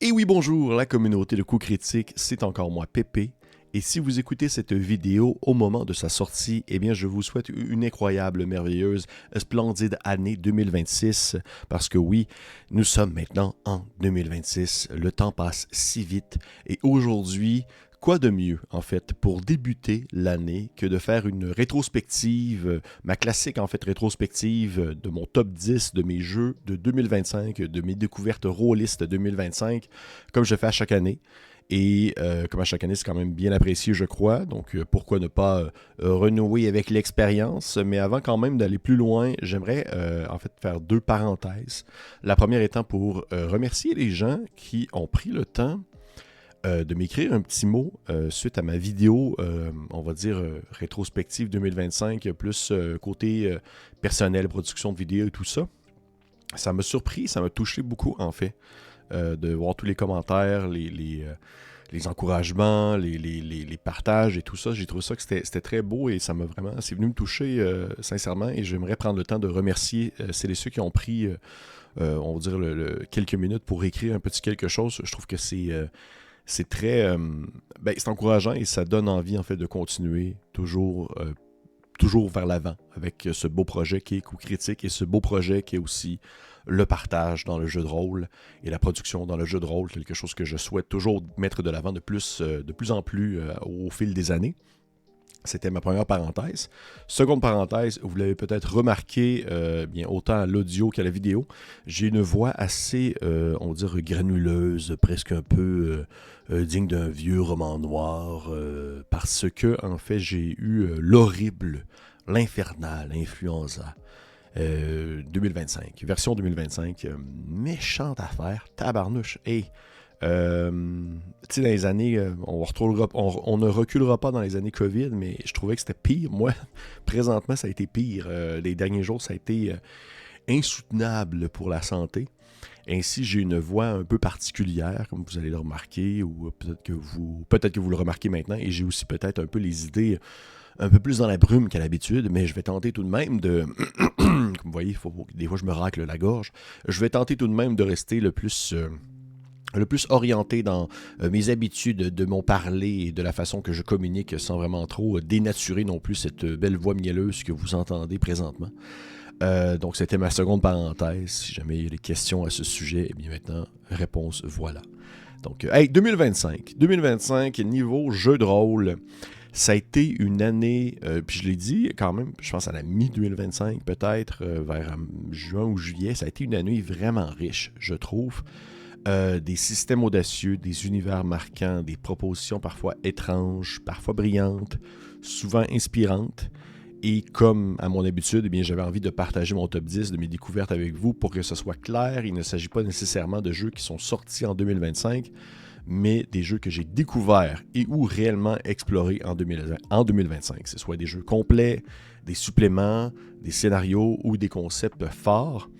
Et oui, bonjour, la communauté de coups critiques, c'est encore moi, Pépé. Et si vous écoutez cette vidéo au moment de sa sortie, eh bien, je vous souhaite une incroyable, merveilleuse, splendide année 2026. Parce que oui, nous sommes maintenant en 2026. Le temps passe si vite. Et aujourd'hui, quoi de mieux, en fait, pour débuter l'année que de faire une rétrospective, ma classique, en fait, rétrospective de mon top 10 de mes jeux de 2025, de mes découvertes rôlistes 2025, comme je fais à chaque année. Et comme à chaque année, c'est quand même bien apprécié, je crois. Donc, pourquoi ne pas renouer avec l'expérience? Mais avant quand même d'aller plus loin, j'aimerais en fait faire deux parenthèses. La première étant pour remercier les gens qui ont pris le temps de m'écrire un petit mot suite à ma vidéo, on va dire rétrospective 2025, plus côté personnel, production de vidéos et tout ça. Ça m'a surpris, ça m'a touché beaucoup en fait, de voir tous les commentaires, les encouragements, les partages et tout ça. J'ai trouvé ça que c'était très beau et ça m'a vraiment, c'est venu me toucher sincèrement et j'aimerais prendre le temps de remercier celles et ceux qui ont pris, on va dire, quelques minutes pour écrire un petit quelque chose. Je trouve que c'est très, c'est encourageant et ça donne envie en fait de continuer toujours vers l'avant avec ce beau projet qui est Coup Critique et ce beau projet qui est aussi le partage dans le jeu de rôle et la production dans le jeu de rôle, quelque chose que je souhaite toujours mettre de l'avant de plus en plus au fil des années. C'était ma première parenthèse. Seconde parenthèse, vous l'avez peut-être remarqué, bien autant à l'audio qu'à la vidéo, j'ai une voix assez, on va dire, granuleuse, presque un peu digne d'un vieux roman noir, parce que, en fait, j'ai eu l'horrible, l'infernal influenza 2025, version 2025, méchante affaire, tabarnouche, et tu sais, dans les années, on ne reculera pas dans les années COVID, mais je trouvais que c'était pire. Moi, présentement, ça a été pire. Les derniers jours, ça a été insoutenable pour la santé. Ainsi, j'ai une voix un peu particulière, comme vous allez le remarquer, ou peut-être que vous le remarquez maintenant, et j'ai aussi peut-être un peu les idées un peu plus dans la brume qu'à l'habitude, mais je vais tenter tout de même de... Comme vous voyez, des fois je me racle la gorge. Je vais tenter tout de même de rester le plus orienté dans mes habitudes de mon parler et de la façon que je communique sans vraiment trop dénaturer non plus cette belle voix mielleuse que vous entendez présentement. Donc c'était ma seconde parenthèse. Si jamais il y a des questions à ce sujet, eh bien maintenant, réponse voilà. Donc, hey, 2025, niveau jeu de rôle, ça a été une année, puis je l'ai dit quand même, je pense à la mi-2025 peut-être, vers juin ou juillet, ça a été une année vraiment riche, je trouve. Des systèmes audacieux, des univers marquants, des propositions parfois étranges, parfois brillantes, souvent inspirantes. Et comme à mon habitude, eh bien, j'avais envie de partager mon top 10 de mes découvertes avec vous pour que ce soit clair. Il ne s'agit pas nécessairement de jeux qui sont sortis en 2025, mais des jeux que j'ai découverts et ou réellement explorés en 2025. Que ce soit des jeux complets, des suppléments, des scénarios ou des concepts forts.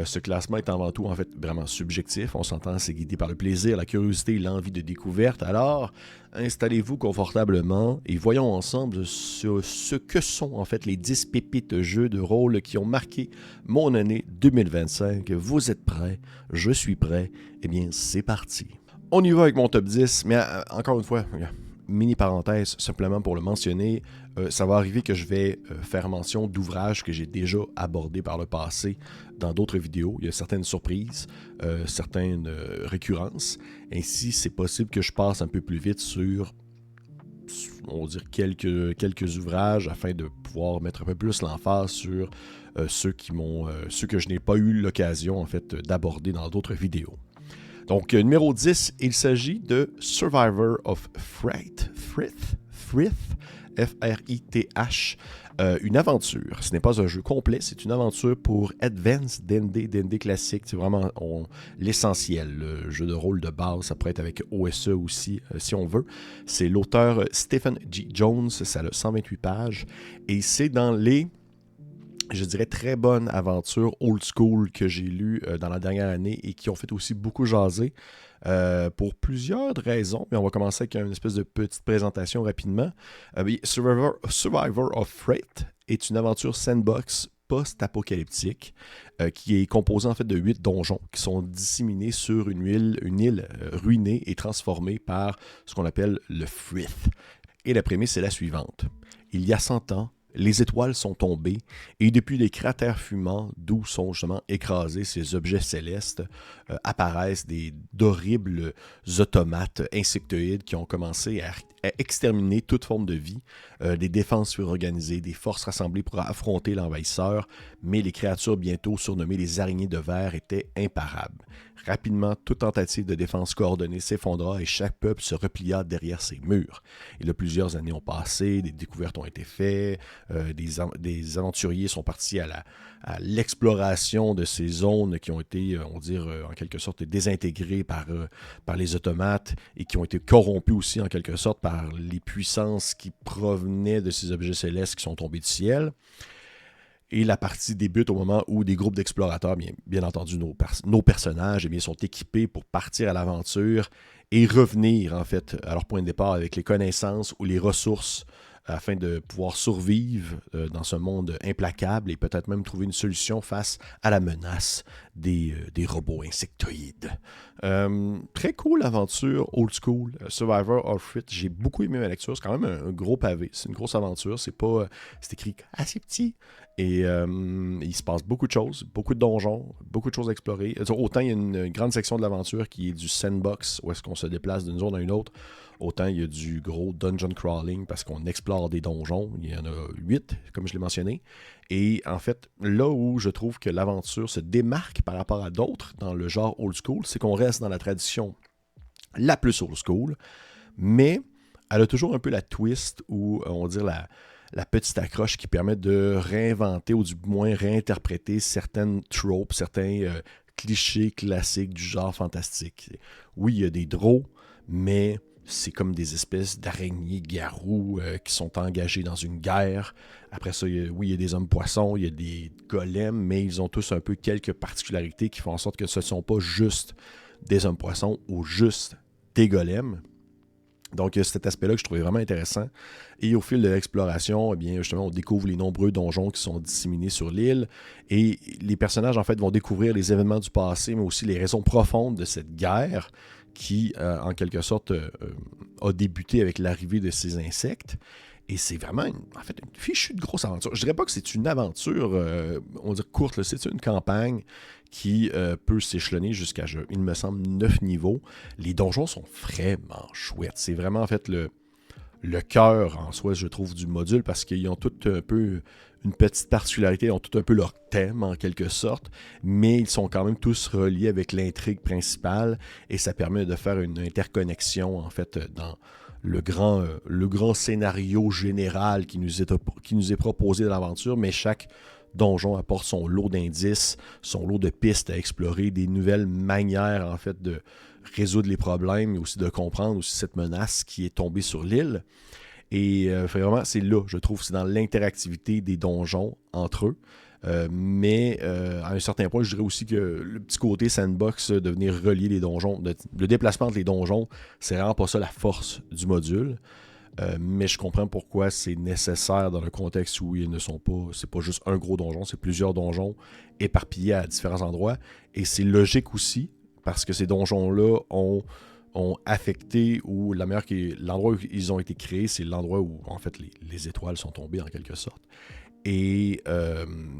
Ce classement est avant tout en fait vraiment subjectif. On s'entend, c'est guidé par le plaisir, la curiosité et l'envie de découverte. Alors, installez-vous confortablement et voyons ensemble ce que sont en fait les 10 pépites jeux de rôle qui ont marqué mon année 2025. Vous êtes prêts? Je suis prêt. Eh bien, c'est parti. On y va avec mon top 10, mais encore une fois, mini parenthèse, simplement pour le mentionner, ça va arriver que je vais faire mention d'ouvrages que j'ai déjà abordés par le passé dans d'autres vidéos. Il y a certaines surprises, certaines récurrences. Ainsi, c'est possible que je passe un peu plus vite sur, on va dire, quelques ouvrages afin de pouvoir mettre un peu plus l'emphase sur ceux que je n'ai pas eu l'occasion en fait d'aborder dans d'autres vidéos. Donc, numéro 10, il s'agit de Survivor of Frith, F-R-I-T-H, une aventure. Ce n'est pas un jeu complet, c'est une aventure pour Advanced D&D classique. C'est vraiment l'essentiel. Le jeu de rôle de base, ça pourrait être avec OSE aussi, si on veut. C'est l'auteur Stephen G. Jones, ça a 128 pages, et c'est dans les... je dirais, très bonnes aventures old school que j'ai lues dans la dernière année et qui ont fait aussi beaucoup jaser pour plusieurs raisons. Mais on va commencer avec une espèce de petite présentation rapidement. Survivor of Freight est une aventure sandbox post-apocalyptique qui est composé en fait de 8 donjons qui sont disséminés sur une île ruinée et transformée par ce qu'on appelle le Frith. Et la prémisse est la suivante. Il y a 100 ans, les étoiles sont tombées et depuis les cratères fumants d'où sont justement écrasés ces objets célestes apparaissent d'horribles automates insectoïdes qui ont commencé à exterminer toute forme de vie, des défenses surorganisées, des forces rassemblées pour affronter l'envahisseur, mais les créatures bientôt surnommées les araignées de verre étaient imparables. Rapidement, toute tentative de défense coordonnée s'effondra et chaque peuple se replia derrière ses murs. Et là, plusieurs années ont passé, des découvertes ont été faites, des aventuriers sont partis à l'exploration de ces zones qui ont été, on va dire, en quelque sorte désintégrées par les automates et qui ont été corrompus aussi en quelque sorte par les puissances qui provenaient de ces objets célestes qui sont tombés du ciel. Et la partie débute au moment où des groupes d'explorateurs, bien entendu nos personnages, sont équipés pour partir à l'aventure et revenir en fait à leur point de départ avec les connaissances ou les ressources afin de pouvoir survivre dans ce monde implacable et peut-être même trouver une solution face à la menace des robots insectoïdes. Très cool aventure, old school, Survivor of Frith. J'ai beaucoup aimé ma lecture, c'est quand même un gros pavé, c'est une grosse aventure, c'est écrit assez petit. Et il se passe beaucoup de choses, beaucoup de donjons, beaucoup de choses à explorer. Autant il y a une grande section de l'aventure qui est du sandbox, où est-ce qu'on se déplace d'une zone à une autre, autant il y a du gros dungeon crawling parce qu'on explore des donjons. Il y en a 8, comme je l'ai mentionné. Et en fait, là où je trouve que l'aventure se démarque par rapport à d'autres dans le genre old school, c'est qu'on reste dans la tradition la plus old school, mais elle a toujours un peu la twist ou, on va dire, la petite accroche qui permet de réinventer ou du moins réinterpréter certaines tropes, certains clichés classiques du genre fantastique. Oui, il y a des draws, mais c'est comme des espèces d'araignées garous qui sont engagés dans une guerre. Après ça, il y a des hommes-poissons, il y a des golems, mais ils ont tous un peu quelques particularités qui font en sorte que ce ne sont pas juste des hommes-poissons ou juste des golems. Donc, cet aspect-là que je trouvais vraiment intéressant. Et au fil de l'exploration, eh bien, justement, on découvre les nombreux donjons qui sont disséminés sur l'île. Et les personnages, en fait, vont découvrir les événements du passé, mais aussi les raisons profondes de cette guerre qui, en quelque sorte, a débuté avec l'arrivée de ces insectes. Et c'est vraiment, une fichue de grosse aventure. Je dirais pas que c'est une aventure, on va dire courte, là. C'est une campagne qui peut s'échelonner jusqu'à, il me semble, 9 niveaux. Les donjons sont vraiment chouettes. C'est vraiment, en fait, le cœur, en soi, je trouve, du module, parce qu'ils ont tout un peu une petite particularité, ils ont tout un peu leur thème, en quelque sorte, mais ils sont quand même tous reliés avec l'intrigue principale, et ça permet de faire une interconnexion, en fait, dans le grand scénario général qui nous est proposé dans l'aventure, mais chaque donjon apporte son lot d'indices, son lot de pistes à explorer, des nouvelles manières en fait de résoudre les problèmes, mais aussi de comprendre aussi cette menace qui est tombée sur l'île. Et vraiment, c'est là, je trouve, c'est dans l'interactivité des donjons entre eux. Mais à un certain point, je dirais aussi que le petit côté sandbox de venir relier les donjons, le déplacement entre les donjons, c'est vraiment pas ça la force du module. Mais je comprends pourquoi c'est nécessaire dans le contexte où ils ne sont pas, c'est pas juste un gros donjon, c'est plusieurs donjons éparpillés à différents endroits. Et c'est logique aussi, parce que ces donjons-là ont affecté, ou l'endroit où ils ont été créés, c'est l'endroit où en fait les étoiles sont tombées en quelque sorte. Et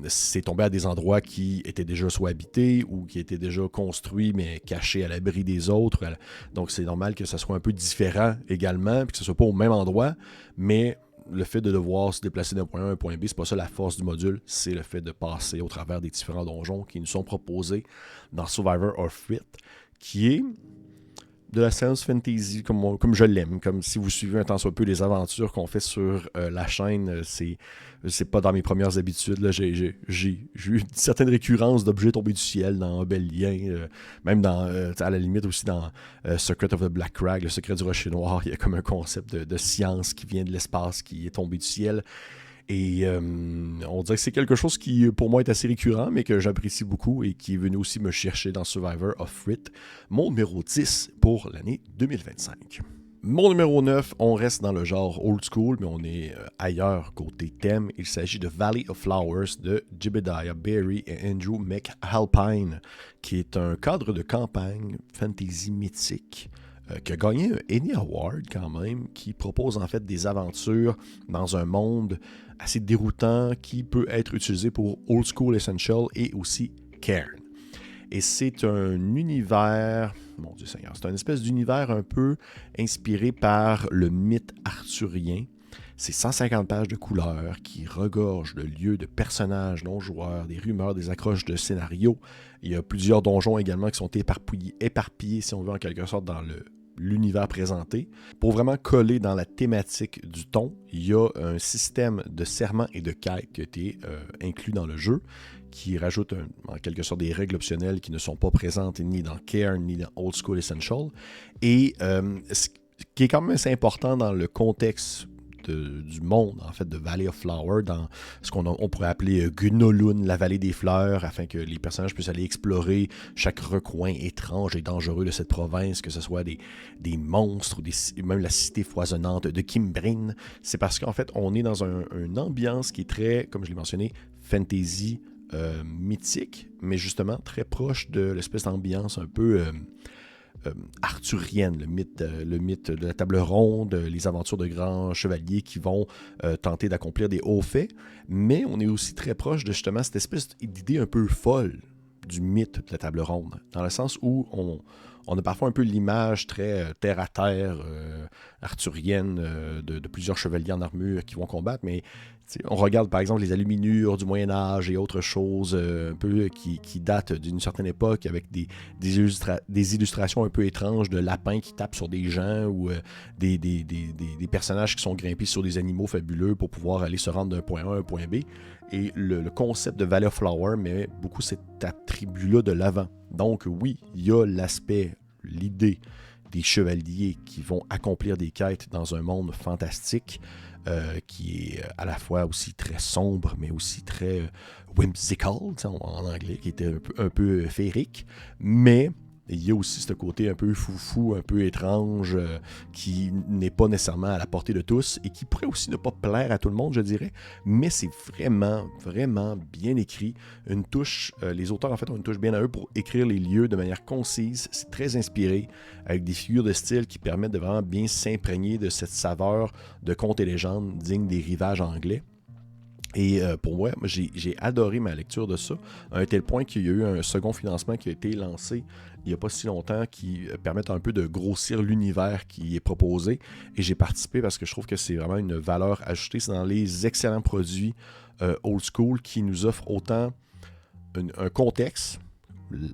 c'est tombé à des endroits qui étaient déjà soit habités ou qui étaient déjà construits mais cachés à l'abri des autres. Donc c'est normal que ça soit un peu différent également, puis que ce ne soit pas au même endroit, mais le fait de devoir se déplacer d'un point A à un point B, c'est pas ça la force du module, c'est le fait de passer au travers des différents donjons qui nous sont proposés dans Survivor of Frith, qui est de la science fantasy comme je l'aime, comme si vous suivez un tant soit peu les aventures qu'on fait sur la chaîne, c'est pas dans mes premières habitudes, là. J'ai eu certaines récurrences d'objets tombés du ciel dans Obélien, même dans à la limite aussi dans Secret of the Black Crag, le secret du rocher noir, il y a comme un concept de science qui vient de l'espace, qui est tombé du ciel. Et on dirait que c'est quelque chose qui, pour moi, est assez récurrent, mais que j'apprécie beaucoup et qui est venu aussi me chercher dans Survivor of Frith, mon numéro 10 pour l'année 2025. Mon numéro 9, on reste dans le genre old school, mais on est ailleurs côté thème. Il s'agit de Valley of Flowers de Jebediah Berry et Andrew McAlpine, qui est un cadre de campagne fantasy mythique qui a gagné un Emmy Award quand même, qui propose en fait des aventures dans un monde assez déroutant qui peut être utilisé pour Old School Essential et aussi Cairn. Et c'est un univers, mon Dieu Seigneur, c'est une espèce d'univers un peu inspiré par le mythe arthurien. C'est 150 pages de couleurs qui regorgent de lieux, de personnages non-joueurs, des rumeurs, des accroches de scénarios. Il y a plusieurs donjons également qui sont éparpillés si on veut, en quelque sorte, dans l'univers présenté. Pour vraiment coller dans la thématique du ton, il y a un système de serments et de quêtes qui a été inclus dans le jeu, qui rajoute en quelque sorte des règles optionnelles qui ne sont pas présentes ni dans Cairn ni dans Old School Essential. Et ce qui est quand même assez important dans le contexte du monde, en fait, de Valley of Flowers, dans ce qu'on pourrait appeler Gunolun, la vallée des fleurs, afin que les personnages puissent aller explorer chaque recoin étrange et dangereux de cette province, que ce soit des monstres ou même la cité foisonnante de Kimbrin. C'est parce qu'en fait, on est dans une ambiance qui est très, comme je l'ai mentionné, fantasy, mythique, mais justement très proche de l'espèce d'ambiance un peu arthurienne, le mythe de la table ronde, les aventures de grands chevaliers qui vont tenter d'accomplir des hauts faits, mais on est aussi très proche de justement cette espèce d'idée un peu folle du mythe de la table ronde, dans le sens où on a parfois un peu l'image très terre-à-terre, arthurienne, de plusieurs chevaliers en armure qui vont combattre, mais on regarde par exemple les aluminures du Moyen-Âge et autres choses un peu qui datent d'une certaine époque avec des illustrations un peu étranges de lapins qui tapent sur des gens ou des personnages qui sont grimpés sur des animaux fabuleux pour pouvoir aller se rendre d'un point A à un point B. Et le concept de Valley of Flowers met beaucoup cet attribut-là de l'avant. Donc oui, il y a l'idée des chevaliers qui vont accomplir des quêtes dans un monde fantastique qui est à la fois aussi très sombre, mais aussi très whimsical, en anglais, qui était un peu féerique. Mais il y a aussi ce côté un peu foufou, un peu étrange, qui n'est pas nécessairement à la portée de tous et qui pourrait aussi ne pas plaire à tout le monde, je dirais. Mais c'est vraiment, vraiment bien écrit. Une touche, les auteurs en fait ont une touche bien à eux pour écrire les lieux de manière concise. C'est très inspiré, avec des figures de style qui permettent de vraiment bien s'imprégner de cette saveur de contes et légendes digne des rivages anglais. Et pour moi, j'ai adoré ma lecture de ça, à un tel point qu'il y a eu un second financement qui a été lancé il n'y a pas si longtemps, qui permet un peu de grossir l'univers qui est proposé. Et j'ai participé parce que je trouve que c'est vraiment une valeur ajoutée. C'est dans les excellents produits old school qui nous offrent autant un contexte,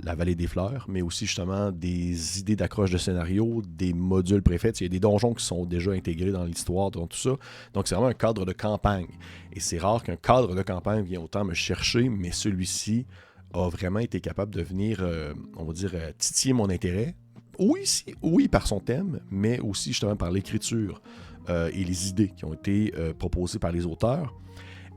la vallée des fleurs, mais aussi justement des idées d'accroche de scénario, des modules préfaits. Il y a des donjons qui sont déjà intégrés dans l'histoire, dans tout ça. Donc c'est vraiment un cadre de campagne. Et c'est rare qu'un cadre de campagne vienne autant me chercher, mais celui-ci a vraiment été capable de venir, on va dire, titiller mon intérêt. Oui, par son thème, mais aussi justement par l'écriture et les idées qui ont été proposées par les auteurs.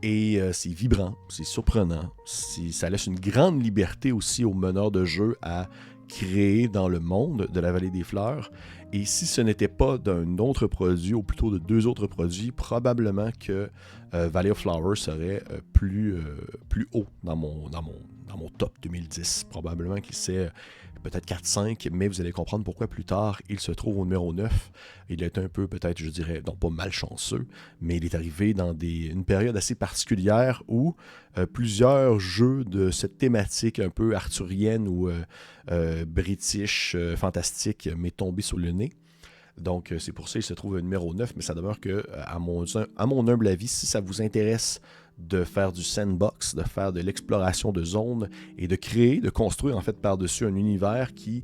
Et c'est vibrant, c'est surprenant, ça laisse une grande liberté aussi aux meneurs de jeu à créer dans le monde de la Vallée des Fleurs. Et si ce n'était pas d'un autre produit, ou plutôt de deux autres produits, probablement que Valley of Flowers serait plus haut dans mon top 2010. Probablement qu'il c'est peut-être 4-5, mais vous allez comprendre pourquoi plus tard il se trouve au numéro 9. Il est un peu, peut-être, je dirais, non pas malchanceux, mais il est arrivé dans une période assez particulière où plusieurs jeux de cette thématique un peu arthurienne ou british, fantastique, m'est tombé sous le nez. Donc, c'est pour ça qu'il se trouve au numéro 9, mais ça demeure que, à mon humble avis, si ça vous intéresse de faire du sandbox, de faire de l'exploration de zones et de créer, de construire en fait par-dessus un univers qui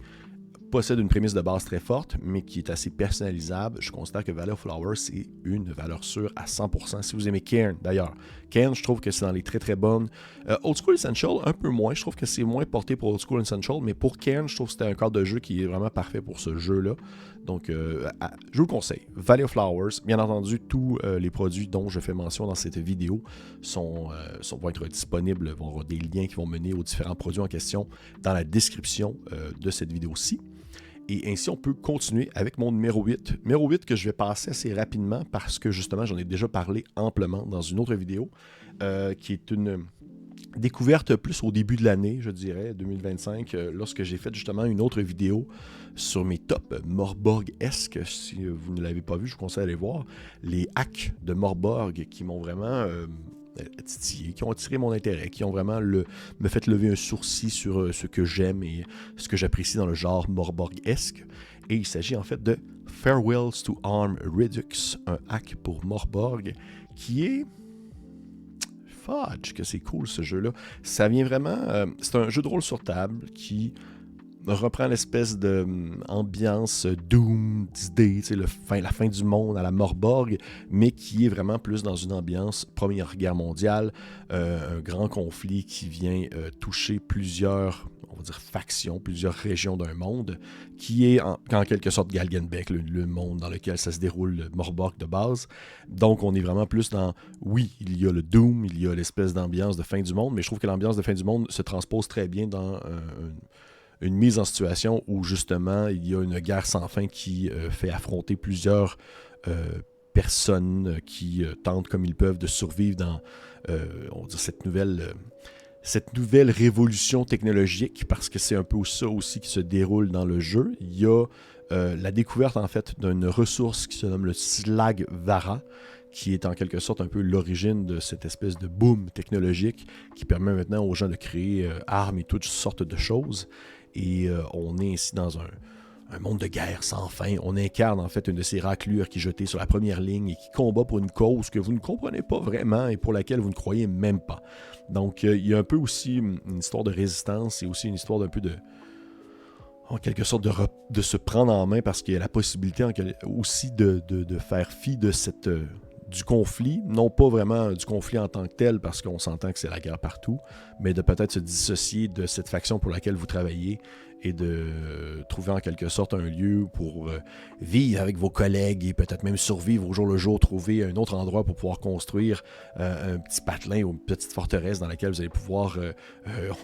possède une prémisse de base très forte, mais qui est assez personnalisable. Je considère que Valley of Flowers, c'est une valeur sûre à 100%. Si vous aimez Cairn, d'ailleurs, Cairn, je trouve que c'est dans les très très bonnes. Old School Essential, un peu moins. Je trouve que c'est moins porté pour Old School Essential, mais pour Cairn, je trouve que c'était un cadre de jeu qui est vraiment parfait pour ce jeu-là. Donc, je vous le conseille. Valley of Flowers, bien entendu, tous les produits dont je fais mention dans cette vidéo vont être disponibles, vont avoir des liens qui vont mener aux différents produits en question dans la description de cette vidéo-ci. Et ainsi, on peut continuer avec mon numéro 8. Numéro 8 que je vais passer assez rapidement parce que justement, j'en ai déjà parlé amplement dans une autre vidéo, qui est une découverte plus au début de l'année, je dirais, 2025, lorsque j'ai fait justement une autre vidéo sur mes tops Morborg-esque. Si vous ne l'avez pas vu, je vous conseille d'aller voir les hacks de Morborg qui m'ont vraiment titillé, qui ont attiré mon intérêt, qui ont vraiment me fait lever un sourcil sur ce que j'aime et ce que j'apprécie dans le genre Morborg-esque. Et il s'agit en fait de Farewells to Harm Redux, un hack pour Morborg qui est... Fudge, que c'est cool ce jeu-là. Ça vient vraiment... c'est un jeu de rôle sur table qui reprend l'espèce d'ambiance Doom d'idée, la fin du monde à la Morborg, mais qui est vraiment plus dans une ambiance Première Guerre mondiale, un grand conflit qui vient toucher plusieurs, on va dire, factions, plusieurs régions d'un monde, qui est en quelque sorte Galgenbeck, le monde dans lequel ça se déroule, le Morborg de base. Donc on est vraiment plus dans, oui, il y a le Doom, il y a l'espèce d'ambiance de fin du monde, mais je trouve que l'ambiance de fin du monde se transpose très bien dans une mise en situation où justement il y a une guerre sans fin qui fait affronter plusieurs personnes qui tentent comme ils peuvent de survivre dans on va dire cette nouvelle révolution technologique, parce que c'est un peu ça aussi qui se déroule dans le jeu. Il y a la découverte en fait d'une ressource qui se nomme le Slag Vara, qui est en quelque sorte un peu l'origine de cette espèce de boom technologique qui permet maintenant aux gens de créer armes et toutes sortes de choses. Et on est ici dans un monde de guerre sans fin. On incarne en fait une de ces raclures qui est jetée sur la première ligne et qui combat pour une cause que vous ne comprenez pas vraiment et pour laquelle vous ne croyez même pas. Donc il y a un peu aussi une histoire de résistance et aussi une histoire d'un peu de... en quelque sorte de se prendre en main, parce qu'il y a la possibilité aussi de faire fi de cette... du conflit, non pas vraiment du conflit en tant que tel, parce qu'on s'entend que c'est la guerre partout, mais de peut-être se dissocier de cette faction pour laquelle vous travaillez et de trouver en quelque sorte un lieu pour vivre avec vos collègues et peut-être même survivre au jour le jour, trouver un autre endroit pour pouvoir construire un petit patelin ou une petite forteresse dans laquelle vous allez pouvoir,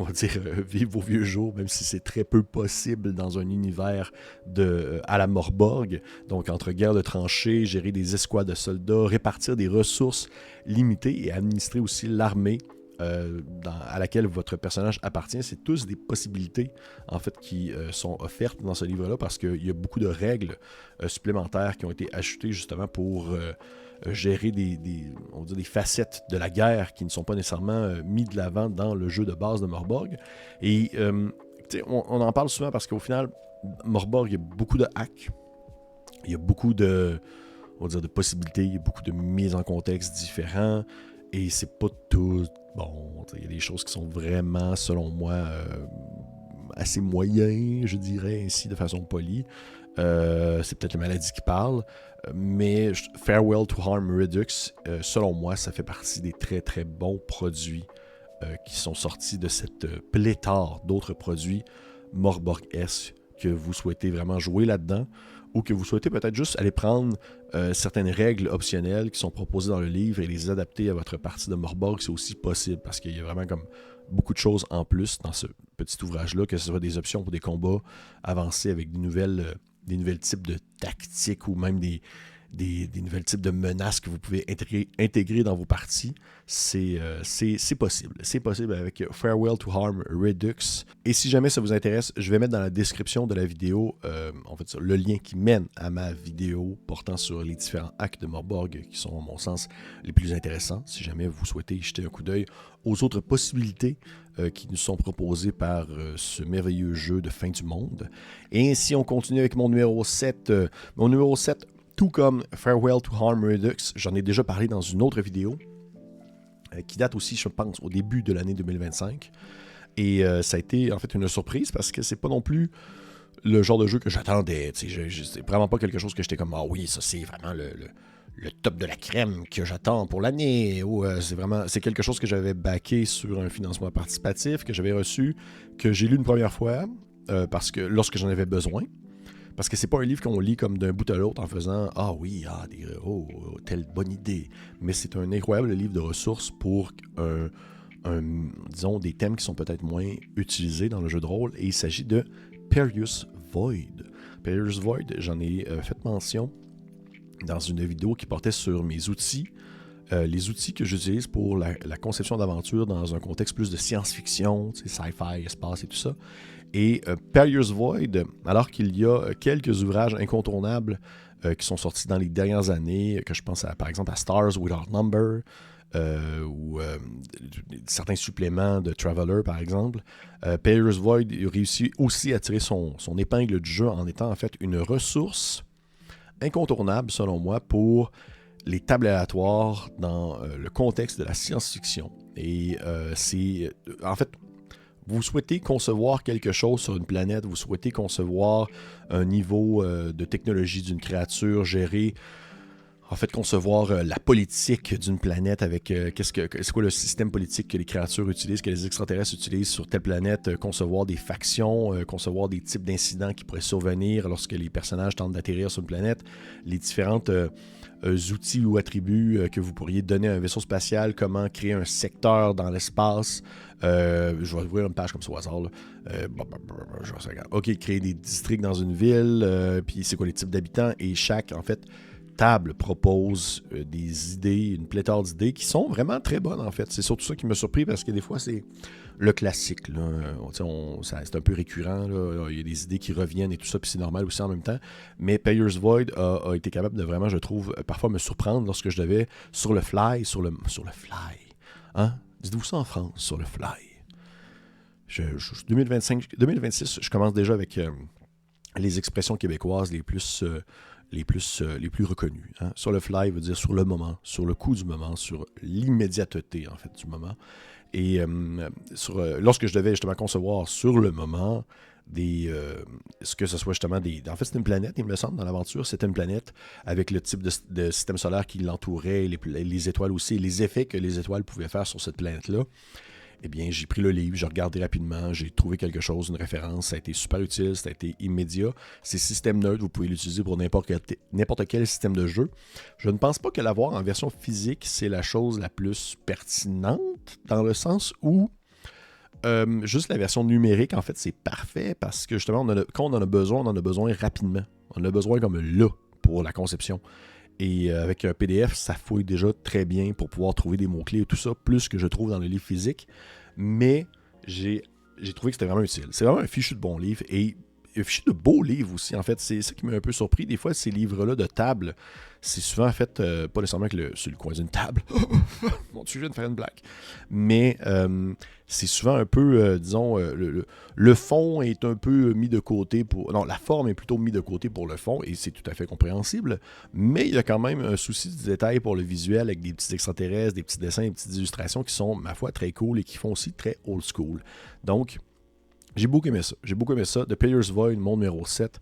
on va dire, vivre vos vieux jours, même si c'est très peu possible dans un univers à la Morborg. Donc entre guerre de tranchées, gérer des escouades de soldats, répartir des ressources limitées et administrer aussi l'armée à laquelle votre personnage appartient. C'est tous des possibilités en fait qui sont offertes dans ce livre-là, parce qu'il y a beaucoup de règles supplémentaires qui ont été ajoutées justement pour gérer on va dire des facettes de la guerre qui ne sont pas nécessairement mis de l'avant dans le jeu de base de Morborg. Et on en parle souvent parce qu'au final, Morborg, il y a beaucoup de hacks, il y a beaucoup on va dire, de possibilités, il y a beaucoup de mises en contexte différents. Et c'est pas tout bon. Il y a des choses qui sont vraiment, selon moi, assez moyens, je dirais ainsi, de façon polie. C'est peut-être la maladie qui parle. Mais Farewell to Harm Redux, selon moi, ça fait partie des très très bons produits qui sont sortis de cette pléthore d'autres produits Morborg-esque que vous souhaitez vraiment jouer là-dedans, ou que vous souhaitez peut-être juste aller prendre certaines règles optionnelles qui sont proposées dans le livre et les adapter à votre partie de Morborg. C'est aussi possible, parce qu'il y a vraiment comme beaucoup de choses en plus dans ce petit ouvrage-là, que ce soit des options pour des combats avancés avec des nouvelles types de tactiques, ou même des nouvelles types de menaces que vous pouvez intégrer dans vos parties. C'est possible. C'est possible avec Farewell to Harm Redux. Et si jamais ça vous intéresse, je vais mettre dans la description de la vidéo en fait, le lien qui mène à ma vidéo portant sur les différents hacks de Morborg qui sont, à mon sens, les plus intéressants, si jamais vous souhaitez jeter un coup d'œil aux autres possibilités qui nous sont proposées par ce merveilleux jeu de fin du monde. Et ainsi, on continue avec mon numéro 7. Mon numéro 7, tout comme Farewell to Harm Redux, j'en ai déjà parlé dans une autre vidéo, qui date aussi, je pense, au début de l'année 2025. Et ça a été en fait une surprise, parce que c'est pas non plus le genre de jeu que j'attendais. C'est vraiment pas quelque chose que j'étais comme « Ah oui, ça c'est vraiment le top de la crème que j'attends pour l'année. » Ou c'est quelque chose que j'avais backé sur un financement participatif, que j'avais reçu, que j'ai lu une première fois, parce que lorsque j'en avais besoin. Parce que c'est pas un livre qu'on lit comme d'un bout à l'autre en faisant « Ah oui, telle bonne idée ». Mais c'est un incroyable livre de ressources pour disons, des thèmes qui sont peut-être moins utilisés dans le jeu de rôle. Et il s'agit de Perius Void. Player's Void, j'en ai fait mention dans une vidéo qui portait sur mes outils. Les outils que j'utilise pour la conception d'aventure dans un contexte plus de science-fiction, sci-fi, espace et tout ça. Et Player's Void, alors qu'il y a quelques ouvrages incontournables qui sont sortis dans les dernières années, que je pense par exemple à Stars Without Number, ou certains suppléments de Traveler par exemple, Player's Void réussit aussi à tirer son épingle du jeu en étant en fait une ressource incontournable selon moi pour les tables aléatoires dans le contexte de la science-fiction. Et c'est... En fait, vous souhaitez concevoir quelque chose sur une planète, vous souhaitez concevoir un niveau de technologie d'une créature, gérer... En fait, concevoir la politique d'une planète avec c'est quoi le système politique que les créatures utilisent, que les extraterrestres utilisent sur telle planète, concevoir des factions, concevoir des types d'incidents qui pourraient survenir lorsque les personnages tentent d'atterrir sur une planète, les différentes outils ou attributs que vous pourriez donner à un vaisseau spatial, comment créer un secteur dans l'espace. Je vais ouvrir une page comme ça au hasard. OK, créer des districts dans une ville, puis c'est quoi les types d'habitants, et chaque, en fait, table propose des idées, une pléthore d'idées qui sont vraiment très bonnes en fait. C'est surtout ça qui m'a surpris parce que des fois c'est le classique. Là. C'est un peu récurrent. Là. Il y a des idées qui reviennent et tout ça, puis c'est normal aussi en même temps. Mais Player's Void a été capable de vraiment, je trouve, parfois me surprendre lorsque je devais sur le fly, sur le fly. Hein? Dites-vous ça en France, sur le fly. 2026, je commence déjà avec les expressions québécoises les plus reconnus. Hein. Sur le fly veut dire sur le moment, sur le coup du moment, sur l'immédiateté en fait du moment. Et lorsque je devais justement concevoir sur le moment ce que ce soit justement en fait, c'était une planète, il me semble, dans l'aventure. C'était une planète avec le type de système solaire qui l'entourait, les étoiles aussi, et les effets que les étoiles pouvaient faire sur cette planète-là. Eh bien, j'ai pris le livre, j'ai regardé rapidement, j'ai trouvé quelque chose, une référence, ça a été super utile, ça a été immédiat. C'est système neutre, vous pouvez l'utiliser pour n'importe quel système de jeu. Je ne pense pas que l'avoir en version physique, c'est la chose la plus pertinente, dans le sens où juste la version numérique, en fait, c'est parfait, parce que justement, quand on en a besoin rapidement. On en a besoin comme là, pour la conception. Et avec un PDF, ça fouille déjà très bien pour pouvoir trouver des mots-clés et tout ça, plus que je trouve dans le livre physique. Mais j'ai trouvé que c'était vraiment utile. C'est vraiment un fichu de bon livre et un fichu de beau livre aussi. En fait, c'est ça qui m'a un peu surpris. Des fois, ces livres-là de table, c'est souvent fait, pas nécessairement sur le coin d'une table. Mon Dieu, je viens de faire une blague. Mais c'est souvent un peu, disons, le fond est un peu mis de côté non, la forme est plutôt mise de côté pour le fond, et c'est tout à fait compréhensible. Mais il y a quand même un souci du détail pour le visuel, avec des petits extraterrestres, des petits dessins, des petites illustrations qui sont, ma foi, très cool et qui font aussi très old school. Donc, j'ai beaucoup aimé ça. The Player's Void, mon numéro 7.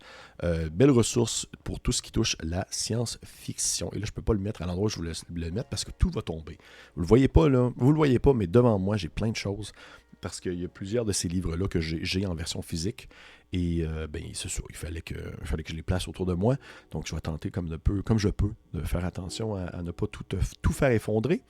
Belle ressource pour tout ce qui touche la science-fiction. Et là, je ne peux pas le mettre à l'endroit où je voulais le mettre parce que tout va tomber. Vous le voyez pas, là. Vous le voyez pas, mais devant moi, j'ai plein de choses. Parce qu'il y a plusieurs de ces livres-là que j'ai en version physique. Et c'est sûr, il fallait que je les place autour de moi. Donc, je vais tenter comme je peux de faire attention à ne pas tout faire effondrer.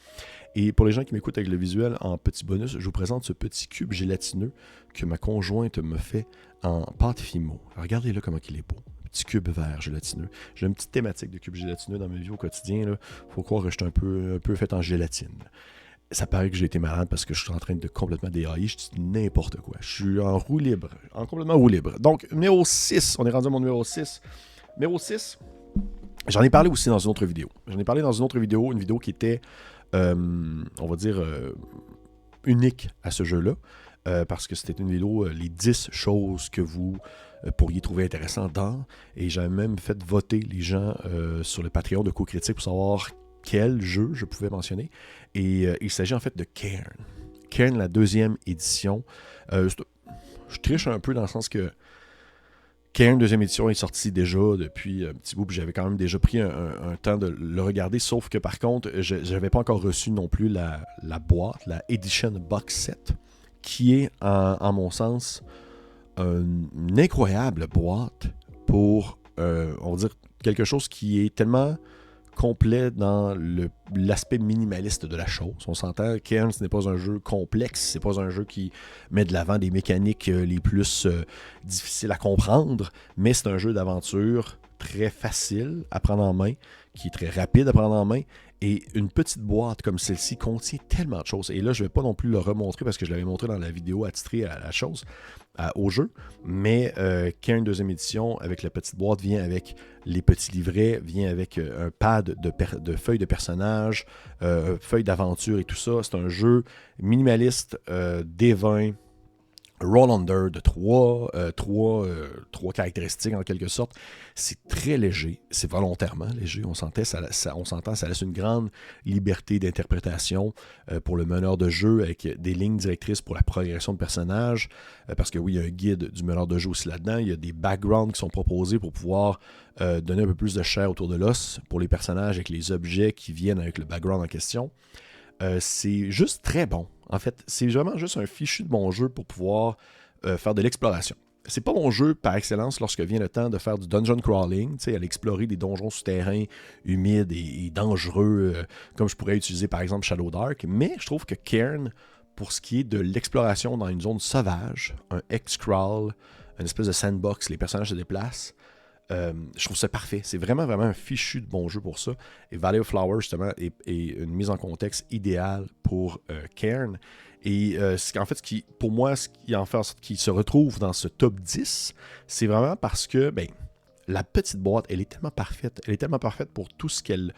Et pour les gens qui m'écoutent avec le visuel, en petit bonus, je vous présente ce petit cube gélatineux que ma conjointe me fait en pâte Fimo. Regardez-le comment il est beau. Petit cube vert gélatineux. J'ai une petite thématique de cube gélatineux dans ma vie au quotidien. Il faut croire que je suis un peu fait en gélatine. Ça paraît que j'ai été malade parce que je suis en train de complètement dérailler. Je dis n'importe quoi. Je suis en roue libre. Complètement roue libre. Donc, numéro 6. On est rendu à mon numéro 6. Numéro 6. J'en ai parlé aussi dans une autre vidéo. Une vidéo qui était, on va dire, unique à ce jeu-là. Parce que c'était une vidéo, les 10 choses que vous pourriez trouver intéressantes dans. Et j'avais même fait voter les gens sur le Patreon de Co-Critique pour savoir quel jeu je pouvais mentionner. Et il s'agit en fait de Cairn. Cairn, la 2e édition. Je triche un peu dans le sens que Cairn, 2e édition, est sorti déjà depuis un petit bout, puis j'avais quand même déjà pris un temps de le regarder, sauf que par contre, je n'avais pas encore reçu non plus la boîte, la Edition Box Set, qui est, en mon sens, une incroyable boîte pour, on va dire, quelque chose qui est tellement complet dans l'aspect minimaliste de la chose. On s'entend, Cairn, ce n'est pas un jeu complexe, c'est pas un jeu qui met de l'avant des mécaniques les plus difficiles à comprendre, mais c'est un jeu d'aventure très facile à prendre en main, qui est très rapide à prendre en main, et une petite boîte comme celle-ci contient tellement de choses. Et là, je ne vais pas non plus le remontrer parce que je l'avais montré dans la vidéo attitrée à la chose, au jeu. Mais Cairn deuxième édition, avec la petite boîte, vient avec les petits livrets, vient avec un pad de feuilles de personnages, feuilles d'aventure et tout ça. C'est un jeu minimaliste, D20, roll under de trois caractéristiques en quelque sorte. C'est très léger, c'est volontairement léger, on s'entend, ça laisse une grande liberté d'interprétation pour le meneur de jeu avec des lignes directrices pour la progression de personnages, parce que oui, il y a un guide du meneur de jeu aussi là-dedans, il y a des backgrounds qui sont proposés pour pouvoir donner un peu plus de chair autour de l'os pour les personnages avec les objets qui viennent avec le background en question. C'est juste très bon. En fait, c'est vraiment juste un fichu de bon jeu pour pouvoir faire de l'exploration. C'est pas mon jeu par excellence lorsque vient le temps de faire du dungeon crawling, tu sais, aller explorer des donjons souterrains humides et dangereux, comme je pourrais utiliser par exemple Shadow Dark, mais je trouve que Cairn, pour ce qui est de l'exploration dans une zone sauvage, un X-crawl, une espèce de sandbox, les personnages se déplacent, je trouve ça parfait. C'est vraiment, vraiment un fichu de bon jeu pour ça. Et Valley of Flowers, justement, est une mise en contexte idéale pour Cairn. Et en fait, pour moi, ce qui en fait en sorte qu'il se retrouve dans ce top 10, c'est vraiment parce que la petite boîte, elle est tellement parfaite. Elle est tellement parfaite pour tout ce qu'elle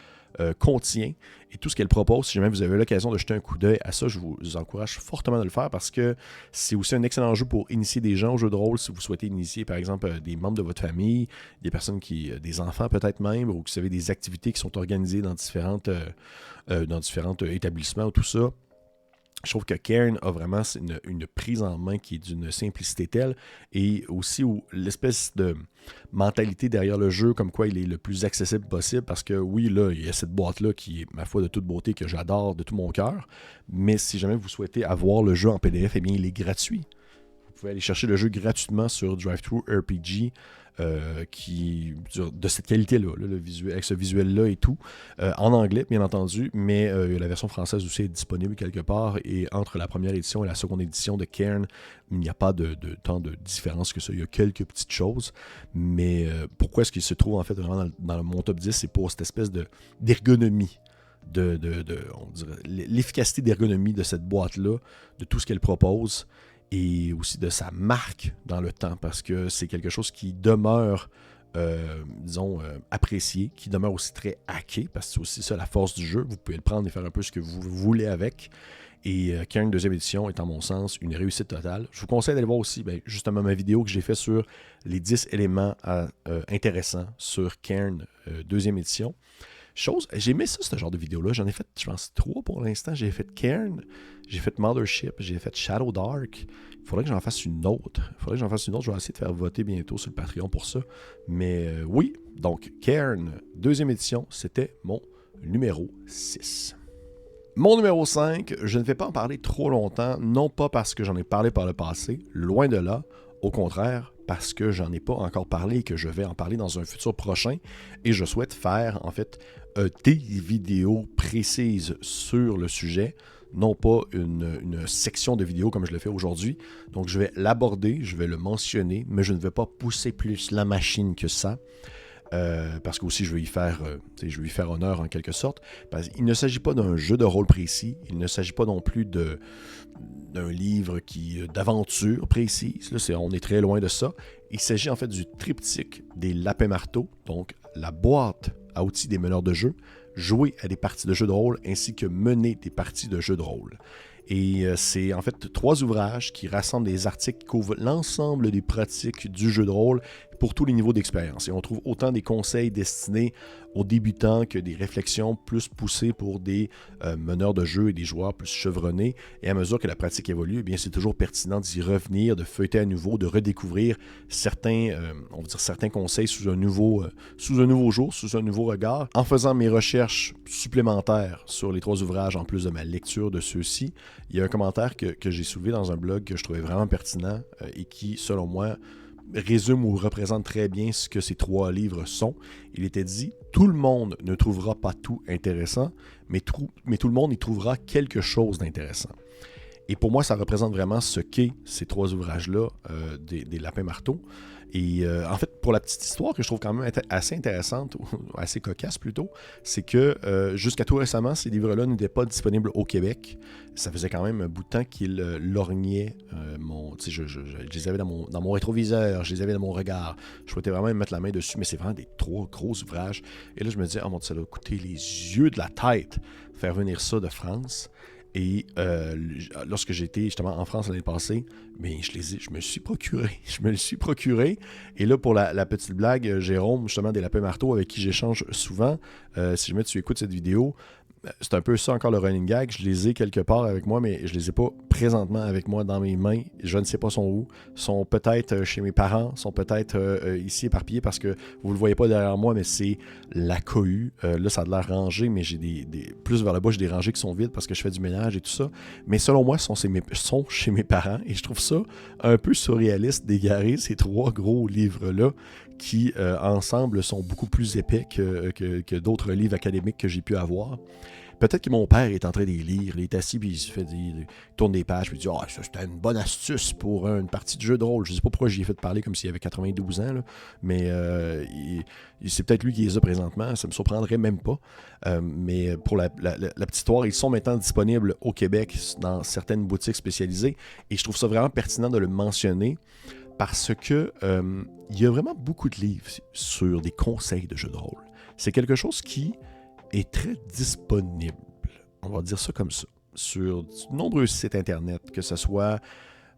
contient et tout ce qu'elle propose. Si jamais vous avez l'occasion de jeter un coup d'œil à ça, je vous encourage fortement de le faire parce que c'est aussi un excellent jeu pour initier des gens au jeu de rôle. Si vous souhaitez initier, par exemple, des membres de votre famille, des personnes des enfants peut-être même, ou que vous avez des activités qui sont organisées dans différents établissements ou tout ça. Je trouve que Cairn a vraiment une prise en main qui est d'une simplicité telle et aussi l'espèce de mentalité derrière le jeu comme quoi il est le plus accessible possible parce que oui, là, il y a cette boîte-là qui est ma foi de toute beauté que j'adore de tout mon cœur, mais si jamais vous souhaitez avoir le jeu en PDF, eh bien il est gratuit. Vous pouvez aller chercher le jeu gratuitement sur DriveThru RPG de cette qualité-là, avec ce visuel-là et tout, en anglais bien entendu, mais la version française aussi est disponible quelque part et entre la première édition et la seconde édition de Cairn, il n'y a pas de tant de différence que ça, il y a quelques petites choses, mais pourquoi est-ce qu'il se trouve en fait vraiment dans mon top 10, c'est pour cette espèce d'ergonomie. On dirait, l'efficacité d'ergonomie de cette boîte-là, de tout ce qu'elle propose, et aussi de sa marque dans le temps, parce que c'est quelque chose qui demeure, apprécié, qui demeure aussi très hacké, parce que c'est aussi ça la force du jeu. Vous pouvez le prendre et faire un peu ce que vous voulez avec. Et Cairn deuxième édition est, en mon sens, une réussite totale. Je vous conseille d'aller voir aussi, justement, ma vidéo que j'ai fait sur les 10 éléments intéressants sur Cairn deuxième édition. J'ai aimé ça, ce genre de vidéo-là. J'en ai fait, je pense, 3 pour l'instant. J'ai fait Cairn, j'ai fait Mothership, j'ai fait Shadow Dark. Il faudrait que j'en fasse une autre. Je vais essayer de faire voter bientôt sur le Patreon pour ça. Mais oui, donc Cairn, deuxième édition, c'était mon numéro 6. Mon numéro 5, je ne vais pas en parler trop longtemps, non pas parce que j'en ai parlé par le passé, loin de là. Au contraire, parce que j'en ai pas encore parlé et que je vais en parler dans un futur prochain. Et je souhaite faire, en fait, des vidéos précises sur le sujet, non pas une section de vidéos comme je le fais aujourd'hui. Donc, je vais l'aborder, je vais le mentionner, mais je ne vais pas pousser plus la machine que ça. Parce que aussi je vais y faire honneur en quelque sorte. Parce qu'il ne s'agit pas d'un jeu de rôle précis, il ne s'agit pas non plus d'un livre d'aventure précise. Là, on est très loin de ça. Il s'agit en fait du triptyque des lapins marteaux, donc la boîte à outils des meneurs de jeu, jouer à des parties de jeux de rôle ainsi que mener des parties de jeux de rôle. Et c'est en fait 3 ouvrages qui rassemblent des articles qui couvrent l'ensemble des pratiques du jeu de rôle pour tous les niveaux d'expérience. Et on trouve autant des conseils destinés aux débutants que des réflexions plus poussées pour des meneurs de jeu et des joueurs plus chevronnés. Et à mesure que la pratique évolue, eh bien, c'est toujours pertinent d'y revenir, de feuilleter à nouveau, de redécouvrir certains conseils sous un nouveau jour, sous un nouveau regard. En faisant mes recherches supplémentaires sur les 3 ouvrages, en plus de ma lecture de ceux-ci, il y a un commentaire que j'ai soulevé dans un blog que je trouvais vraiment pertinent et qui, selon moi, résume ou représente très bien ce que ces 3 livres sont. Il était dit, tout le monde ne trouvera pas tout intéressant, mais tout le monde y trouvera quelque chose d'intéressant. Et pour moi, ça représente vraiment ce qu'est ces 3 ouvrages-là des Lapins-Marteaux. Et en fait, pour la petite histoire que je trouve quand même assez intéressante, ou assez cocasse plutôt, c'est que jusqu'à tout récemment, ces livres-là n'étaient pas disponibles au Québec. Ça faisait quand même un bout de temps qu'ils lorgnaient je les avais dans mon rétroviseur, je les avais dans mon regard. Je souhaitais vraiment mettre la main dessus, mais c'est vraiment des 3 gros ouvrages. Et là, je me disais, oh mon Dieu, ça doit coûter les yeux de la tête faire venir ça de France. Et lorsque j'étais justement en France l'année passée, je me le suis procuré. Et là, pour la petite blague, Jérôme, justement, des Lapins-Marteaux, avec qui j'échange souvent, si jamais tu écoutes cette vidéo, c'est un peu ça encore le running gag. Je les ai quelque part avec moi, mais je les ai pas présentement avec moi dans mes mains. Je ne sais pas sont où. Sont peut-être chez mes parents, sont peut-être ici éparpillés parce que vous le voyez pas derrière moi, mais c'est la cohue. Là, ça a l'air rangé, mais j'ai plus vers le bas, j'ai des rangées qui sont vides parce que je fais du ménage et tout ça. Mais selon moi, sont chez mes parents et je trouve ça un peu surréaliste d'égarer ces 3 gros livres-là qui, ensemble, sont beaucoup plus épais que d'autres livres académiques que j'ai pu avoir. Peut-être que mon père est en train de les lire, il est assis, puis il tourne des pages, puis il dit « Ah, ça c'était une bonne astuce pour une partie de jeu de rôle. » Je ne sais pas pourquoi j'y ai fait parler comme s'il avait 92 ans, là, mais c'est peut-être lui qui les a présentement, ça me surprendrait même pas. Mais pour la petite histoire, ils sont maintenant disponibles au Québec dans certaines boutiques spécialisées, et je trouve ça vraiment pertinent de le mentionner, parce que il y a vraiment beaucoup de livres sur des conseils de jeux de rôle. C'est quelque chose qui est très disponible, on va dire ça comme ça, sur de nombreux sites internet, que ce soit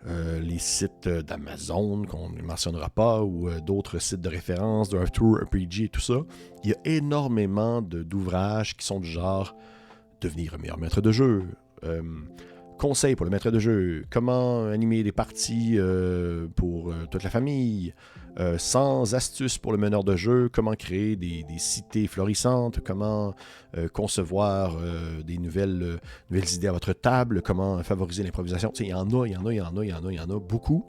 les sites d'Amazon qu'on ne mentionnera pas, ou d'autres sites de référence, de Tour RPG et tout ça. Il y a énormément d'ouvrages qui sont du genre devenir un meilleur maître de jeu, conseils pour le maître de jeu, comment animer des parties pour toute la famille, 100 astuces pour le meneur de jeu, comment créer des cités florissantes, comment concevoir des nouvelles idées à votre table, comment favoriser l'improvisation. Il y en a beaucoup,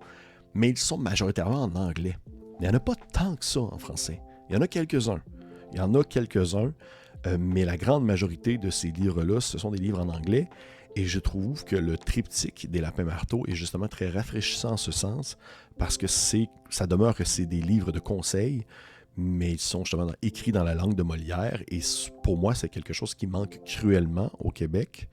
mais ils sont majoritairement en anglais. Il n'y en a pas tant que ça en français. Il y en a quelques-uns. Mais la grande majorité de ces livres-là, ce sont des livres en anglais. Et je trouve que le triptyque des Lapins-Marteaux est justement très rafraîchissant en ce sens, parce que ça demeure que c'est des livres de conseils, mais ils sont justement écrits dans la langue de Molière, et pour moi, c'est quelque chose qui manque cruellement au Québec.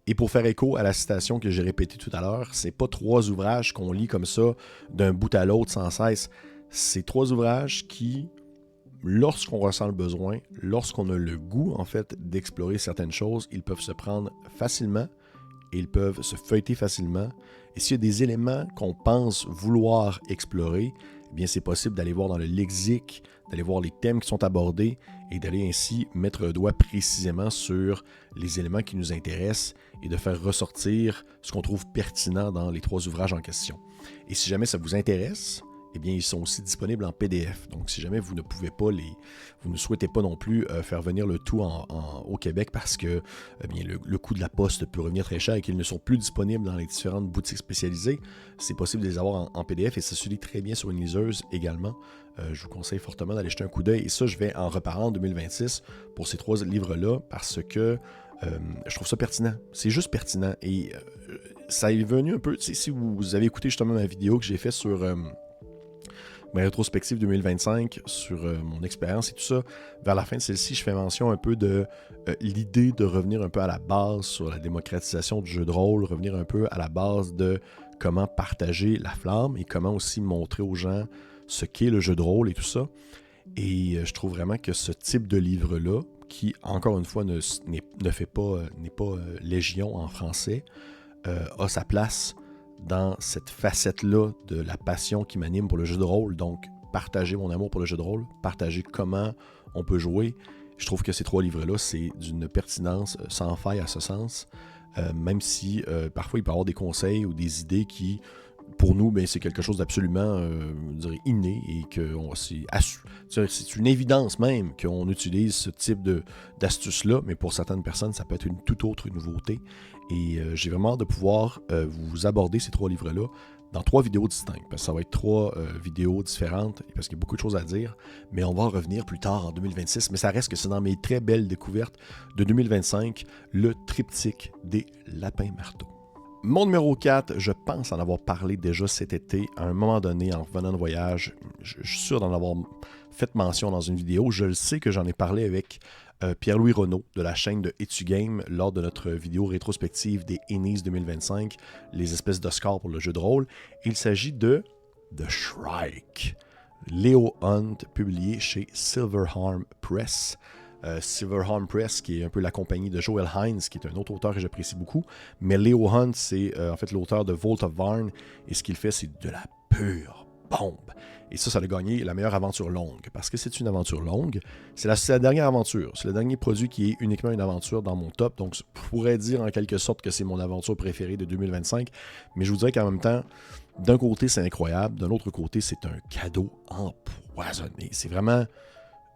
Et pour faire écho à la citation que j'ai répétée tout à l'heure, c'est pas 3 ouvrages qu'on lit comme ça, d'un bout à l'autre sans cesse. C'est 3 ouvrages qui, lorsqu'on ressent le besoin, lorsqu'on a le goût, en fait, d'explorer certaines choses, ils peuvent se prendre facilement, et ils peuvent se feuilleter facilement. Et s'il y a des éléments qu'on pense vouloir explorer, eh bien c'est possible d'aller voir dans le lexique, d'aller voir les thèmes qui sont abordés et d'aller ainsi mettre le doigt précisément sur les éléments qui nous intéressent et de faire ressortir ce qu'on trouve pertinent dans les 3 ouvrages en question. Et si jamais ça vous intéresse, eh bien, ils sont aussi disponibles en PDF. Donc, si jamais vous ne pouvez pas vous ne souhaitez pas non plus faire venir le tout au Québec parce que eh bien, le coût de la poste peut revenir très cher et qu'ils ne sont plus disponibles dans les différentes boutiques spécialisées, c'est possible de les avoir en PDF et ça se lit très bien sur une liseuse également. Je vous conseille fortement d'aller jeter un coup d'œil. Et ça, je vais en reparler en 2026 pour ces 3 livres-là parce que je trouve ça pertinent. C'est juste pertinent. Et ça est venu un peu... Si vous avez écouté justement ma vidéo que j'ai faite sur... ma rétrospective 2025 sur mon expérience et tout ça. Vers la fin de celle-ci, je fais mention un peu de l'idée de revenir un peu à la base sur la démocratisation du jeu de rôle, revenir un peu à la base de comment partager la flamme et comment aussi montrer aux gens ce qu'est le jeu de rôle et tout ça. Et je trouve vraiment que ce type de livre-là, qui, encore une fois, n'est pas légion en français, a sa place dans cette facette-là de la passion qui m'anime pour le jeu de rôle. Donc, partager mon amour pour le jeu de rôle, partager comment on peut jouer. Je trouve que ces 3 livres-là, c'est d'une pertinence sans faille à ce sens, même si parfois il peut y avoir des conseils ou des idées qui, pour nous, ben, c'est quelque chose d'absolument inné et que c'est une évidence même qu'on utilise ce type d'astuce-là, mais pour certaines personnes, ça peut être une toute autre nouveauté. Et j'ai vraiment hâte de pouvoir vous aborder ces 3 livres-là dans 3 vidéos distinctes, parce que ça va être 3 vidéos différentes, parce qu'il y a beaucoup de choses à dire, mais on va en revenir plus tard en 2026, mais ça reste que c'est dans mes très belles découvertes de 2025, le triptyque des lapins marteaux. Mon numéro 4, je pense en avoir parlé déjà cet été, à un moment donné, en revenant de voyage. Je suis sûr d'en avoir fait mention dans une vidéo. Je le sais que j'en ai parlé avec Pierre-Louis Renaud de la chaîne de Etugame lors de notre vidéo rétrospective des Ennies 2025, les espèces d'Oscars pour le jeu de rôle. Il s'agit de The Shrike, Léo Hunt, publié chez Silverhorn Press. Silverhorn Press, qui est un peu la compagnie de Joel Hines, qui est un autre auteur que j'apprécie beaucoup. Mais Léo Hunt, c'est en fait l'auteur de Vault of Varn, et ce qu'il fait, c'est de la pure bombe. Et ça a gagné la meilleure aventure longue, parce que c'est une aventure longue. C'est la dernière aventure, c'est le dernier produit qui est uniquement une aventure dans mon top, donc je pourrais dire en quelque sorte que c'est mon aventure préférée de 2025, mais je vous dirais qu'en même temps, d'un côté, c'est incroyable, d'un autre côté, c'est un cadeau empoisonné. C'est vraiment...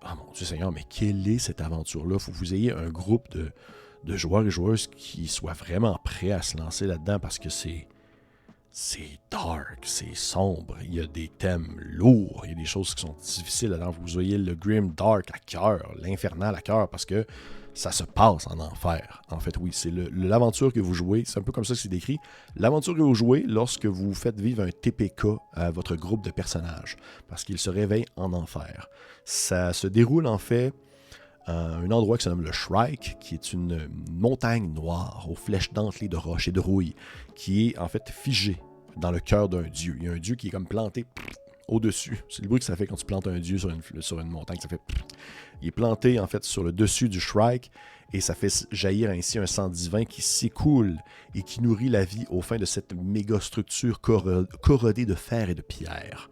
Oh mon Dieu Seigneur, mais quelle est cette aventure-là? Il faut que vous ayez un groupe de joueurs et joueuses qui soient vraiment prêts à se lancer là-dedans parce que c'est dark, c'est sombre, il y a des thèmes lourds, il y a des choses qui sont difficiles là-dedans. Vous voyez le grim dark à cœur, l'infernal à cœur parce que ça se passe en enfer. En fait, oui, c'est l'aventure que vous jouez, c'est un peu comme ça que c'est décrit. L'aventure que vous jouez lorsque vous faites vivre un TPK à votre groupe de personnages, parce qu'ils se réveillent en enfer. Ça se déroule en fait à un endroit qui se nomme le Shrike, qui est une montagne noire aux flèches dentelées de roches et de rouille, qui est en fait figée dans le cœur d'un dieu. Il y a un dieu qui est comme planté au-dessus. C'est le bruit que ça fait quand tu plantes un dieu sur une montagne. Ça fait... Il est planté en fait sur le dessus du Shrike et ça fait jaillir ainsi un sang divin qui s'écoule et qui nourrit la vie au fin de cette méga structure corrodée de fer et de pierre.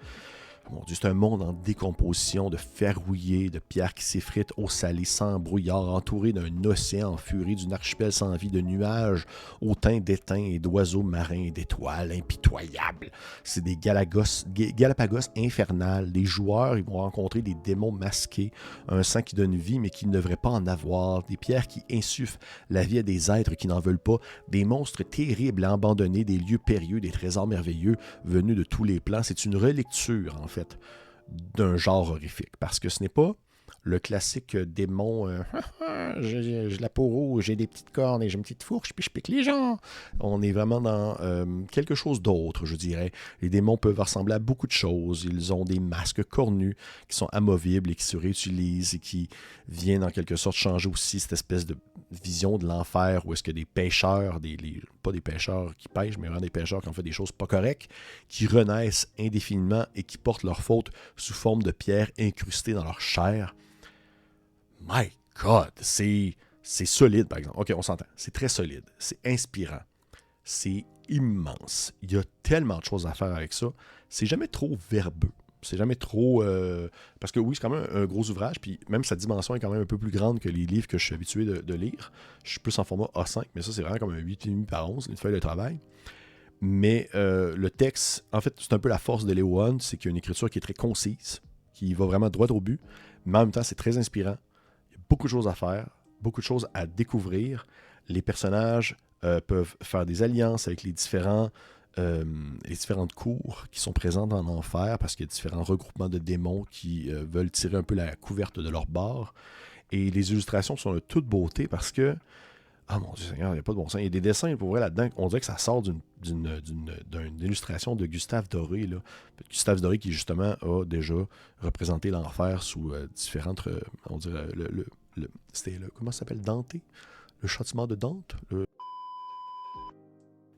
Mon Dieu, c'est un monde en décomposition, de fer rouillé, de pierres qui s'effritent au salé, sans brouillard, entouré d'un océan en furie, d'une archipel sans vie, de nuages au teint d'étain et d'oiseaux marins et d'étoiles impitoyables. C'est des Galapagos infernales. Les joueurs ils vont rencontrer des démons masqués, un sang qui donne vie mais qui ne devrait pas en avoir, des pierres qui insufflent la vie à des êtres qui n'en veulent pas, des monstres terribles à abandonner, des lieux périlleux, des trésors merveilleux venus de tous les plans. C'est une relecture, en fait, d'un genre horrifique. Parce que ce n'est pas le classique démon j'ai la peau rouge, j'ai des petites cornes et j'ai une petite fourche, puis je pique les gens. On est vraiment dans quelque chose d'autre, je dirais. Les démons peuvent ressembler à beaucoup de choses. Ils ont des masques cornus qui sont amovibles et qui se réutilisent et qui viennent en quelque sorte changer aussi cette espèce de vision de l'enfer où est-ce que des pêcheurs, pas des pêcheurs qui pêchent, mais vraiment des pêcheurs qui ont fait des choses pas correctes, qui renaissent indéfiniment et qui portent leur faute sous forme de pierres incrustées dans leur chair. My God, c'est solide, par exemple. OK, on s'entend. C'est très solide. C'est inspirant. C'est immense. Il y a tellement de choses à faire avec ça. C'est jamais trop verbeux. C'est jamais trop... parce que oui, c'est quand même un gros ouvrage, puis même sa dimension est quand même un peu plus grande que les livres que je suis habitué de lire. Je suis plus en format A5, mais ça, c'est vraiment comme un 8,5 par 11, une feuille de travail. Mais le texte, en fait, c'est un peu la force de Léo Hunt, c'est qu'il y a une écriture qui est très concise, qui va vraiment droit au but, mais en même temps, c'est très inspirant. Beaucoup de choses à faire, beaucoup de choses à découvrir. Les personnages peuvent faire des alliances avec les différentes cours qui sont présentes en enfer parce qu'il y a différents regroupements de démons qui veulent tirer un peu la couverte de leur bord. Et les illustrations sont de toute beauté parce que, ah mon Dieu Seigneur, il n'y a pas de bon sens. Il y a des dessins pour vrai là-dedans. On dirait que ça sort d'une illustration de Gustave Doré. Là. Gustave Doré qui justement a déjà représenté l'enfer sous différentes, on dirait, c'était comment ça s'appelle, Dante? Le châtiment de Dante?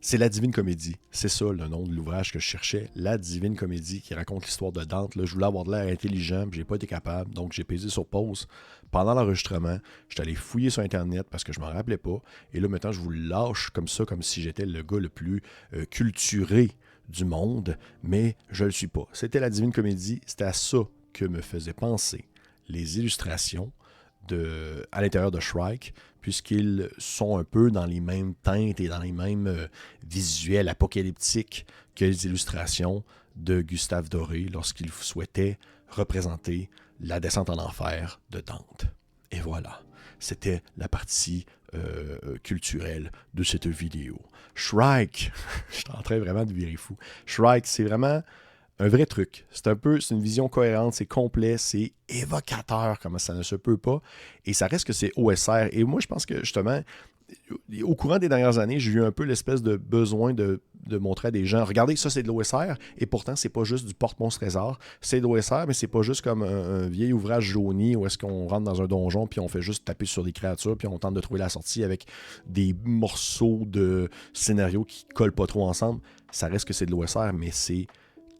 C'est La Divine Comédie. C'est ça le nom de l'ouvrage que je cherchais. La Divine Comédie qui raconte l'histoire de Dante. Là, je voulais avoir de l'air intelligent, mais j'ai pas été capable. Donc j'ai pesé sur pause pendant l'enregistrement. J'étais allé fouiller sur Internet parce que je m'en rappelais pas. Et là, maintenant, je vous le lâche comme ça, comme si j'étais le gars le plus culturé du monde. Mais je le suis pas. C'était La Divine Comédie. C'était à ça que me faisaient penser les illustrations à l'intérieur de Shrike, puisqu'ils sont un peu dans les mêmes teintes et dans les mêmes visuels apocalyptiques que les illustrations de Gustave Doré lorsqu'il souhaitait représenter la descente en enfer de Dante. Et voilà, c'était la partie culturelle de cette vidéo. Shrike, je suis en train vraiment de virer fou. Shrike, c'est vraiment un vrai truc. C'est une vision cohérente, c'est complet, c'est évocateur, comme ça ne se peut pas. Et ça reste que c'est OSR. Et moi, je pense que justement, au courant des dernières années, j'ai eu un peu l'espèce de besoin de montrer à des gens, regardez, ça c'est de l'OSR, et pourtant c'est pas juste du porte-monstre trésor, c'est de l'OSR, mais c'est pas juste comme un vieil ouvrage jauni où est-ce qu'on rentre dans un donjon puis on fait juste taper sur des créatures puis on tente de trouver la sortie avec des morceaux de scénario qui collent pas trop ensemble. Ça reste que c'est de l'OSR, mais c'est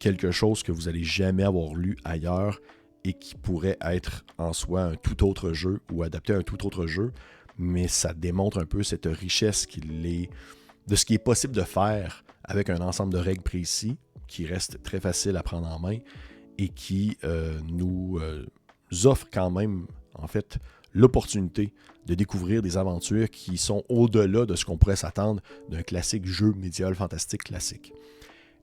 quelque chose que vous allez jamais avoir lu ailleurs et qui pourrait être en soi un tout autre jeu ou adapté à un tout autre jeu, mais ça démontre un peu cette richesse de ce qui est possible de faire avec un ensemble de règles précis qui reste très facile à prendre en main et qui nous offre quand même, en fait, l'opportunité de découvrir des aventures qui sont au-delà de ce qu'on pourrait s'attendre d'un classique jeu médiéval fantastique classique.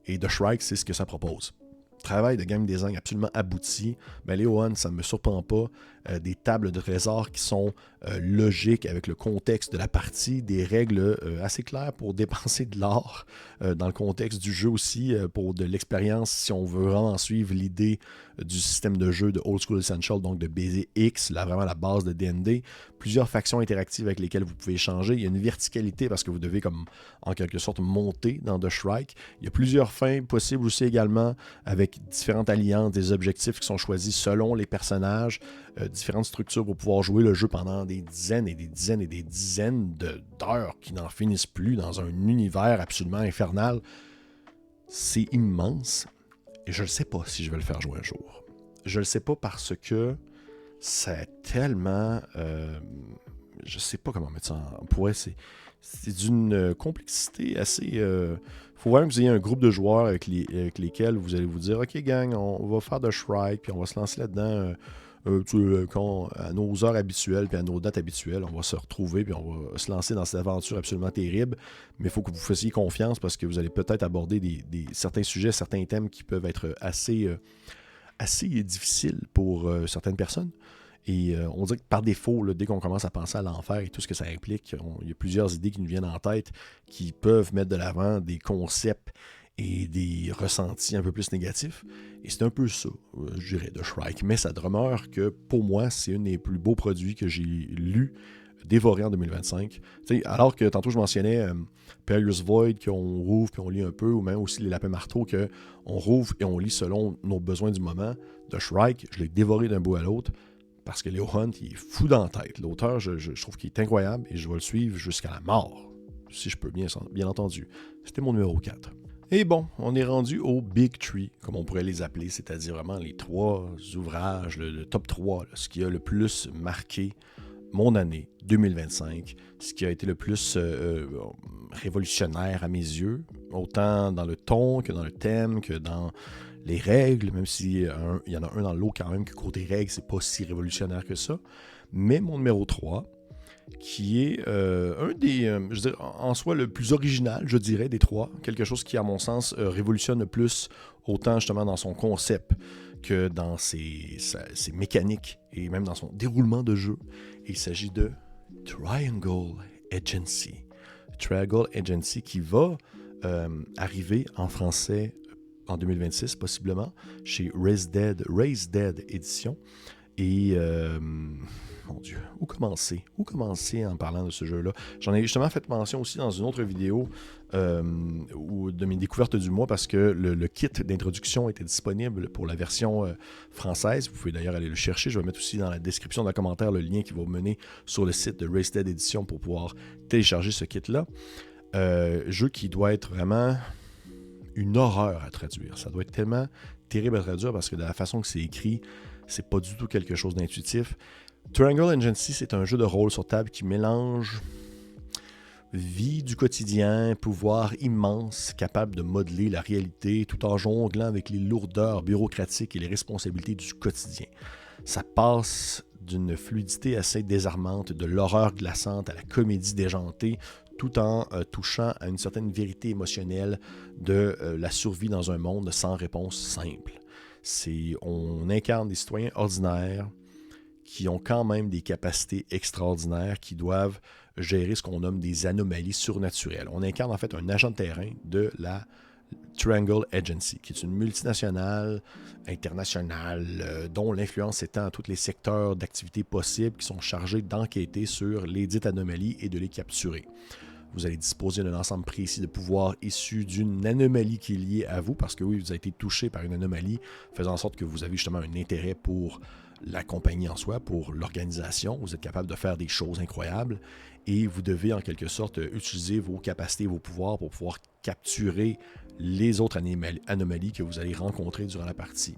Et The Shrike, c'est ce que ça propose. Travail de game design absolument abouti. Ben, les One, ça ne me surprend pas. Des tables de trésors qui sont logiques avec le contexte de la partie, des règles assez claires pour dépenser de l'or dans le contexte du jeu aussi, pour de l'expérience, si on veut vraiment suivre l'idée du système de jeu de Old School Essential, donc de BZX, là, vraiment la base de D&D. Plusieurs factions interactives avec lesquelles vous pouvez échanger. Il y a une verticalité parce que vous devez, comme en quelque sorte, monter dans The Shrike. Il y a plusieurs fins possibles aussi également avec différentes alliances, des objectifs qui sont choisis selon les personnages, différentes structures pour pouvoir jouer le jeu pendant des dizaines et des dizaines et des dizaines d'heures qui n'en finissent plus dans un univers absolument infernal. C'est immense et je ne sais pas si je vais le faire jouer un jour. Je ne le sais pas parce que c'est tellement... je ne sais pas comment mettre ça en point. C'est d'une complexité assez... faut vraiment que vous ayez un groupe de joueurs avec lesquels vous allez vous dire « Ok gang, on va faire de Shrike, puis on va se lancer là-dedans à nos heures habituelles, puis à nos dates habituelles, on va se retrouver, puis on va se lancer dans cette aventure absolument terrible. Mais il faut que vous fassiez confiance parce que vous allez peut-être aborder certains sujets, certains thèmes qui peuvent être assez difficiles pour certaines personnes. Et on dirait que par défaut, là, dès qu'on commence à penser à l'enfer et tout ce que ça implique, il y a plusieurs idées qui nous viennent en tête qui peuvent mettre de l'avant des concepts et des ressentis un peu plus négatifs. Et c'est un peu ça, je dirais, de Shrike. Mais ça demeure que, pour moi, c'est un des plus beaux produits que j'ai lus, dévoré en 2025. T'sais, alors que tantôt, je mentionnais Perillus Void, qu'on rouvre puis on lit un peu, ou même aussi les Lapins Marteaux, qu'on rouvre et on lit selon nos besoins du moment. De Shrike, je l'ai dévoré d'un bout à l'autre, parce que Leo Hunt, il est fou dans la tête. L'auteur, je trouve qu'il est incroyable et je vais le suivre jusqu'à la mort, si je peux, bien entendu. C'était mon numéro 4. Et bon, on est rendu au Big Tree, comme on pourrait les appeler, c'est-à-dire vraiment les 3 ouvrages, le top 3, là, ce qui a le plus marqué mon année 2025, ce qui a été le plus révolutionnaire à mes yeux, autant dans le ton que dans le thème, que dans les règles, même s'il y en a un dans l'eau quand même, que côté règles, c'est pas si révolutionnaire que ça. Mais mon numéro 3, qui est un des, je dirais, en soi le plus original, je dirais, des 3. Quelque chose qui, à mon sens, révolutionne le plus, autant justement dans son concept que dans ses mécaniques et même dans son déroulement de jeu. Il s'agit de Triangle Agency. Triangle Agency qui va arriver en français en 2026, possiblement, chez Raise Dead Édition. Et, mon Dieu, où commencer en parlant de ce jeu-là? J'en ai justement fait mention aussi dans une autre vidéo de mes découvertes du mois parce que le kit d'introduction était disponible pour la version française. Vous pouvez d'ailleurs aller le chercher. Je vais mettre aussi dans la description d'un commentaire le lien qui va vous mener sur le site de Raise Dead Édition pour pouvoir télécharger ce kit-là. Jeu qui doit être vraiment une horreur à traduire. Ça doit être tellement terrible à traduire parce que de la façon que c'est écrit, c'est pas du tout quelque chose d'intuitif. Triangle Agency, c'est un jeu de rôle sur table qui mélange vie du quotidien, pouvoir immense, capable de modeler la réalité tout en jonglant avec les lourdeurs bureaucratiques et les responsabilités du quotidien. Ça passe d'une fluidité assez désarmante, de l'horreur glaçante à la comédie déjantée, tout en touchant à une certaine vérité émotionnelle de la survie dans un monde sans réponse simple. On incarne des citoyens ordinaires qui ont quand même des capacités extraordinaires, qui doivent gérer ce qu'on nomme des anomalies surnaturelles. On incarne en fait un agent de terrain de la Triangle Agency, qui est une multinationale internationale dont l'influence s'étend à tous les secteurs d'activité possibles qui sont chargés d'enquêter sur les dites anomalies et de les capturer. Vous allez disposer d'un ensemble précis de pouvoirs issus d'une anomalie qui est liée à vous, parce que oui, vous avez été touché par une anomalie, faisant en sorte que vous avez justement un intérêt pour la compagnie en soi, pour l'organisation. Vous êtes capable de faire des choses incroyables et vous devez en quelque sorte utiliser vos capacités, vos pouvoirs pour pouvoir capturer les autres anomalies que vous allez rencontrer durant la partie.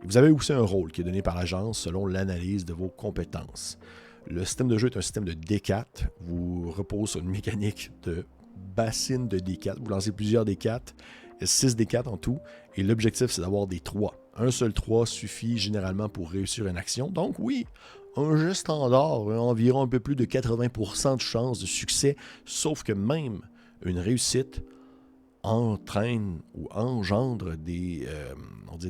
Et vous avez aussi un rôle qui est donné par l'agence selon l'analyse de vos compétences. Le système de jeu est un système de D4. Vous repose sur une mécanique de bassine de D4. Vous lancez plusieurs D4, 6 D4 en tout, et l'objectif c'est d'avoir des 3. Un seul 3 suffit généralement pour réussir une action. Donc oui, un jeu standard, environ un peu plus de 80% de chances de succès, sauf que même une réussite entraîne ou engendre des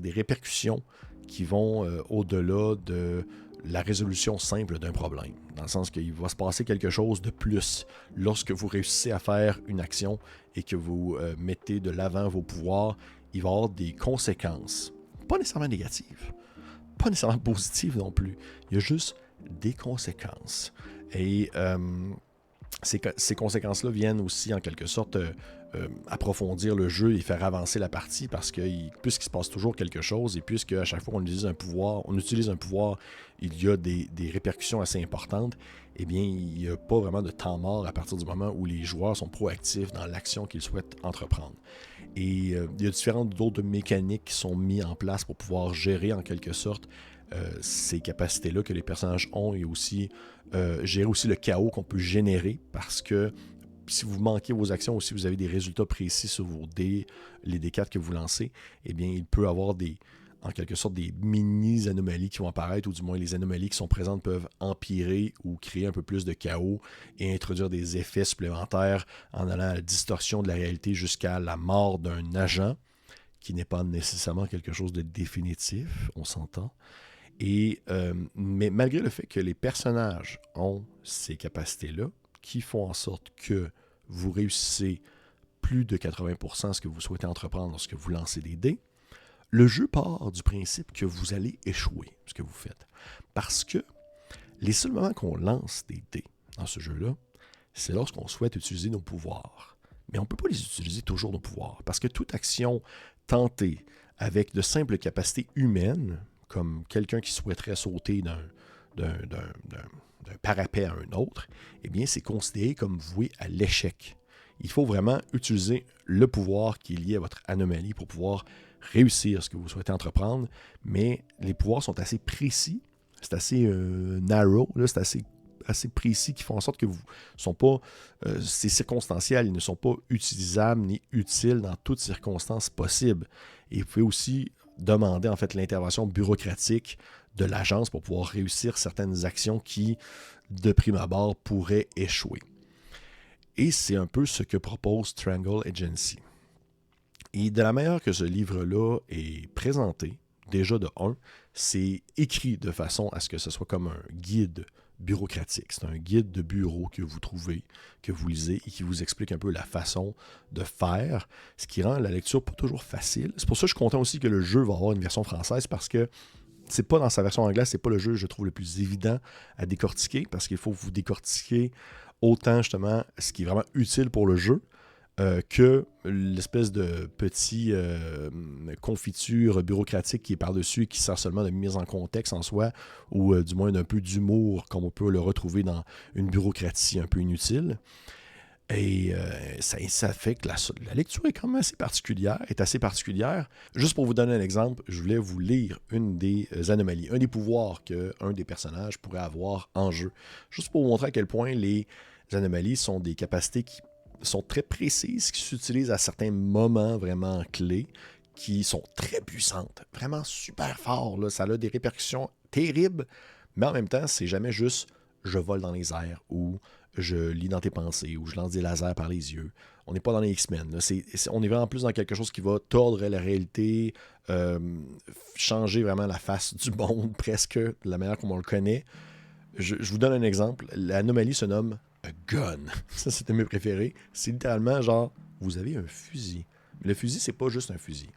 répercussions qui vont au-delà de la résolution simple d'un problème. Dans le sens qu'il va se passer quelque chose de plus lorsque vous réussissez à faire une action et que vous mettez de l'avant vos pouvoirs, il va y avoir des conséquences. Pas nécessairement négatives, pas nécessairement positives non plus. Il y a juste des conséquences. Et ces conséquences-là viennent aussi en quelque sorte approfondir le jeu et faire avancer la partie parce que puisqu'il se passe toujours quelque chose et puisque à chaque fois qu'on utilise un pouvoir, il y a des répercussions assez importantes, eh bien, il n'y a pas vraiment de temps mort à partir du moment où les joueurs sont proactifs dans l'action qu'ils souhaitent entreprendre. Et il y a différentes d'autres mécaniques qui sont mises en place pour pouvoir gérer en quelque sorte ces capacités-là que les personnages ont et aussi gérer aussi le chaos qu'on peut générer parce que si vous manquez vos actions ou si vous avez des résultats précis sur vos dés, les D4 que vous lancez, eh bien, il peut y avoir en quelque sorte des mini-anomalies qui vont apparaître, ou du moins les anomalies qui sont présentes peuvent empirer ou créer un peu plus de chaos et introduire des effets supplémentaires en allant à la distorsion de la réalité jusqu'à la mort d'un agent, qui n'est pas nécessairement quelque chose de définitif, on s'entend. Mais malgré le fait que les personnages ont ces capacités-là, qui font en sorte que vous réussissez plus de 80% ce que vous souhaitez entreprendre lorsque vous lancez des dés, le jeu part du principe que vous allez échouer, ce que vous faites. Parce que les seuls moments qu'on lance des dés dans ce jeu-là, c'est lorsqu'on souhaite utiliser nos pouvoirs. Mais on ne peut pas les utiliser toujours, nos pouvoirs, parce que toute action tentée avec de simples capacités humaines, comme quelqu'un qui souhaiterait sauter d'un parapet à un autre, eh bien, c'est considéré comme voué à l'échec. Il faut vraiment utiliser le pouvoir qui est lié à votre anomalie pour pouvoir réussir ce que vous souhaitez entreprendre, mais les pouvoirs sont assez précis, c'est assez narrow, là, c'est assez précis, qui font en sorte que c'est circonstanciel, ils ne sont pas utilisables ni utiles dans toutes circonstances possibles. Et vous pouvez aussi demander en fait l'intervention bureaucratique de l'agence pour pouvoir réussir certaines actions qui, de prime abord, pourraient échouer. Et c'est un peu ce que propose Triangle Agency. Et de la manière que ce livre-là est présenté, déjà de 1, c'est écrit de façon à ce que ce soit comme un guide bureaucratique. C'est un guide de bureau que vous trouvez, que vous lisez et qui vous explique un peu la façon de faire, ce qui rend la lecture pas toujours facile. C'est pour ça que je suis content aussi que le jeu va avoir une version française parce que c'est pas dans sa version anglaise, c'est pas le jeu, je trouve, le plus évident à décortiquer parce qu'il faut vous décortiquer autant justement ce qui est vraiment utile pour le jeu que l'espèce de petit confiture bureaucratique qui est par-dessus et qui sert seulement de mise en contexte en soi ou du moins d'un peu d'humour comme on peut le retrouver dans une bureaucratie un peu inutile. Et ça fait que la lecture est quand même assez particulière. Juste pour vous donner un exemple, je voulais vous lire une des anomalies, un des pouvoirs qu'un des personnages pourrait avoir en jeu. Juste pour vous montrer à quel point les anomalies sont des capacités qui sont très précises, qui s'utilisent à certains moments vraiment clés, qui sont très puissantes, vraiment super fort. Là. Ça a des répercussions terribles, mais en même temps, c'est jamais juste je vole dans les airs ou je lis dans tes pensées ou je lance des lasers par les yeux. On n'est pas dans les X-Men. Là. On est vraiment plus dans quelque chose qui va tordre la réalité, euh, changer vraiment la face du monde presque de la manière comme on le connaît. Je vous donne un exemple. L'anomalie se nomme a gun. Ça, c'était mes préférés. C'est littéralement genre, vous avez un fusil. Mais le fusil, c'est pas juste un fusil.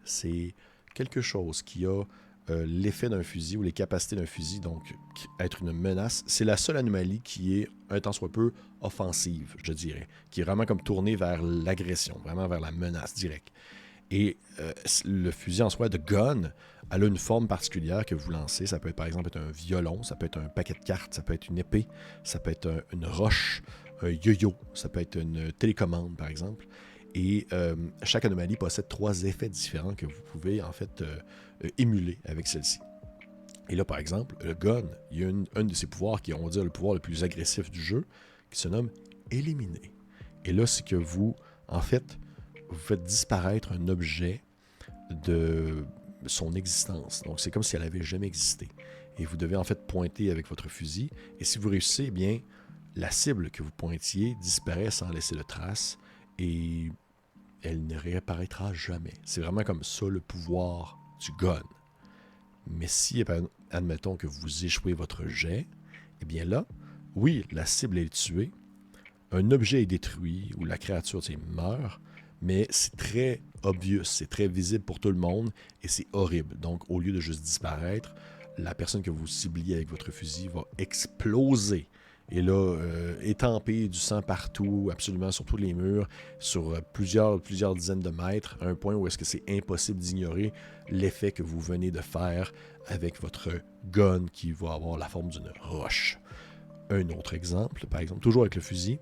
C'est quelque chose qui a l'effet d'un fusil ou les capacités d'un fusil, donc être une menace. C'est la seule anomalie qui est, un tant soit peu, offensive, je dirais. Qui est vraiment comme tournée vers l'agression, vraiment vers la menace directe. Et le fusil en soi, de gun, elle a une forme particulière que vous lancez. Ça peut être par exemple être un violon, ça peut être un paquet de cartes, ça peut être une épée, ça peut être une roche, un yo-yo, ça peut être une télécommande par exemple. Et chaque anomalie possède 3 effets différents que vous pouvez en fait émuler avec celle-ci. Et là par exemple, le gun, il y a un de ses pouvoirs qui est, on va dire, le pouvoir le plus agressif du jeu, qui se nomme éliminer. Et là, c'est que vous, en fait, vous faites disparaître un objet de son existence. Donc, c'est comme si elle n'avait jamais existé. Et vous devez en fait pointer avec votre fusil. Et si vous réussissez, eh bien, la cible que vous pointiez disparaît sans laisser de traces et elle ne réapparaîtra jamais. C'est vraiment comme ça le pouvoir du gun. Mais si, admettons que vous échouez votre jet, eh bien là, oui, la cible est tuée, un objet est détruit ou la créature meurt, mais c'est très obvious, c'est très visible pour tout le monde et c'est horrible. Donc, au lieu de juste disparaître, la personne que vous cibliez avec votre fusil va exploser. Et là, étamper du sang partout, absolument sur tous les murs, sur plusieurs dizaines de mètres, à un point où est-ce que c'est impossible d'ignorer l'effet que vous venez de faire avec votre gun qui va avoir la forme d'une roche. Un autre exemple, par exemple, toujours avec le fusil,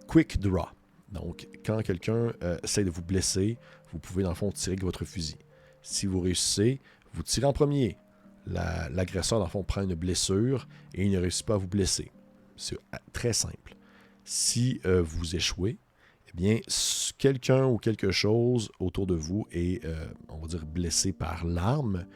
Quick Draw. Donc, quand quelqu'un essaie de vous blesser, vous pouvez dans le fond tirer avec votre fusil. Si vous réussissez, vous tirez en premier. L'agresseur, dans le fond, prend une blessure et il ne réussit pas à vous blesser. C'est très simple. Si vous échouez, eh bien, quelqu'un ou quelque chose autour de vous est, on va dire, blessé par l'arme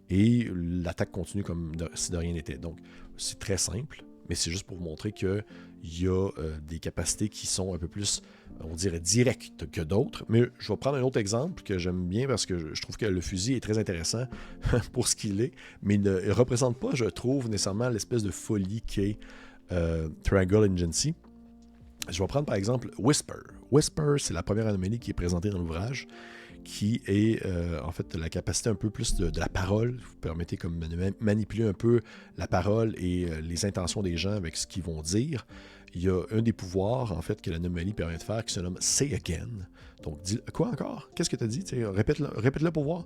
et l'attaque continue comme si de rien n'était. Donc, c'est très simple, mais c'est juste pour vous montrer qu'il y a des capacités qui sont un peu plus, on dirait, directes que d'autres. Mais je vais prendre un autre exemple que j'aime bien parce que je trouve que le fusil est très intéressant pour ce qu'il est, mais il ne représente pas, je trouve, nécessairement l'espèce de folie qu'est Triangle Agency. Je vais prendre par exemple Whisper. Whisper, c'est la première anomalie qui est présentée dans l'ouvrage, qui est en fait la capacité un peu plus de la parole. Vous permettez comme de manipuler un peu la parole et les intentions des gens avec ce qu'ils vont dire. Il y a un des pouvoirs en fait que l'anomalie permet de faire qui se nomme Say Again. Donc, dis, quoi encore? Qu'est-ce que tu as dit? Répète-le pour voir.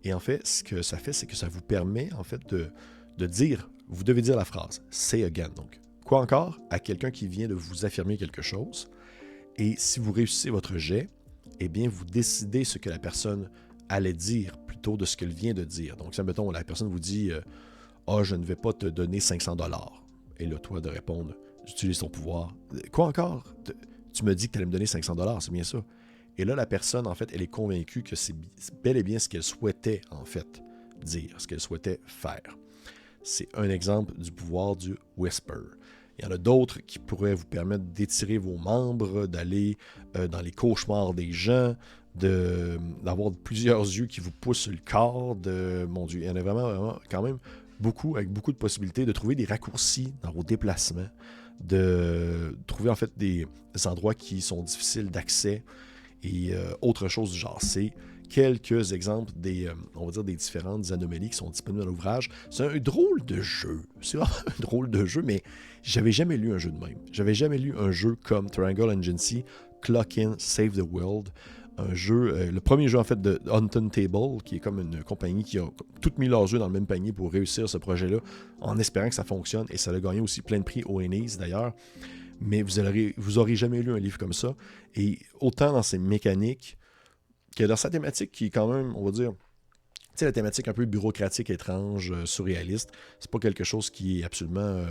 Et en fait, ce que ça fait, c'est que ça vous permet en fait de dire, vous devez dire la phrase Say Again. Donc, quoi encore? À quelqu'un qui vient de vous affirmer quelque chose. Et si vous réussissez votre jet, eh bien, vous décidez ce que la personne allait dire plutôt de ce qu'elle vient de dire. Donc, si, mettons, la personne vous dit « Ah, je ne vais pas te donner 500 $. » Et là, toi, de répondre « J'utilise ton pouvoir. » Quoi encore? Tu me dis que tu allais me donner 500 $, c'est bien ça. Et là, la personne, en fait, elle est convaincue que c'est bel et bien ce qu'elle souhaitait, en fait, dire, ce qu'elle souhaitait faire. C'est un exemple du pouvoir du Whisper. Il y en a d'autres qui pourraient vous permettre d'étirer vos membres, d'aller dans les cauchemars des gens, d'avoir plusieurs yeux qui vous poussent sur le corps. Mon Dieu, il y en a vraiment quand même beaucoup, avec beaucoup de possibilités de trouver des raccourcis dans vos déplacements, de trouver en fait des endroits qui sont difficiles d'accès et autre chose du genre. C'est quelques exemples on va dire, des différentes anomalies qui sont disponibles dans l'ouvrage. C'est un drôle de jeu. C'est vraiment un drôle de jeu, mais j'avais jamais lu un jeu de même. J'avais jamais lu un jeu comme Triangle Agency, Clock In, Save the World. Un jeu, le premier jeu en fait de Haunted Table, qui est comme une compagnie qui a toutes mis leurs œufs dans le même panier pour réussir ce projet-là, en espérant que ça fonctionne. Et ça a gagné aussi plein de prix au Ennies d'ailleurs. Mais vous aurez jamais lu un livre comme ça. Et autant dans ses mécaniques que dans sa thématique qui est quand même, on va dire, tu sais, la thématique un peu bureaucratique, étrange, surréaliste, c'est pas quelque chose qui est absolument,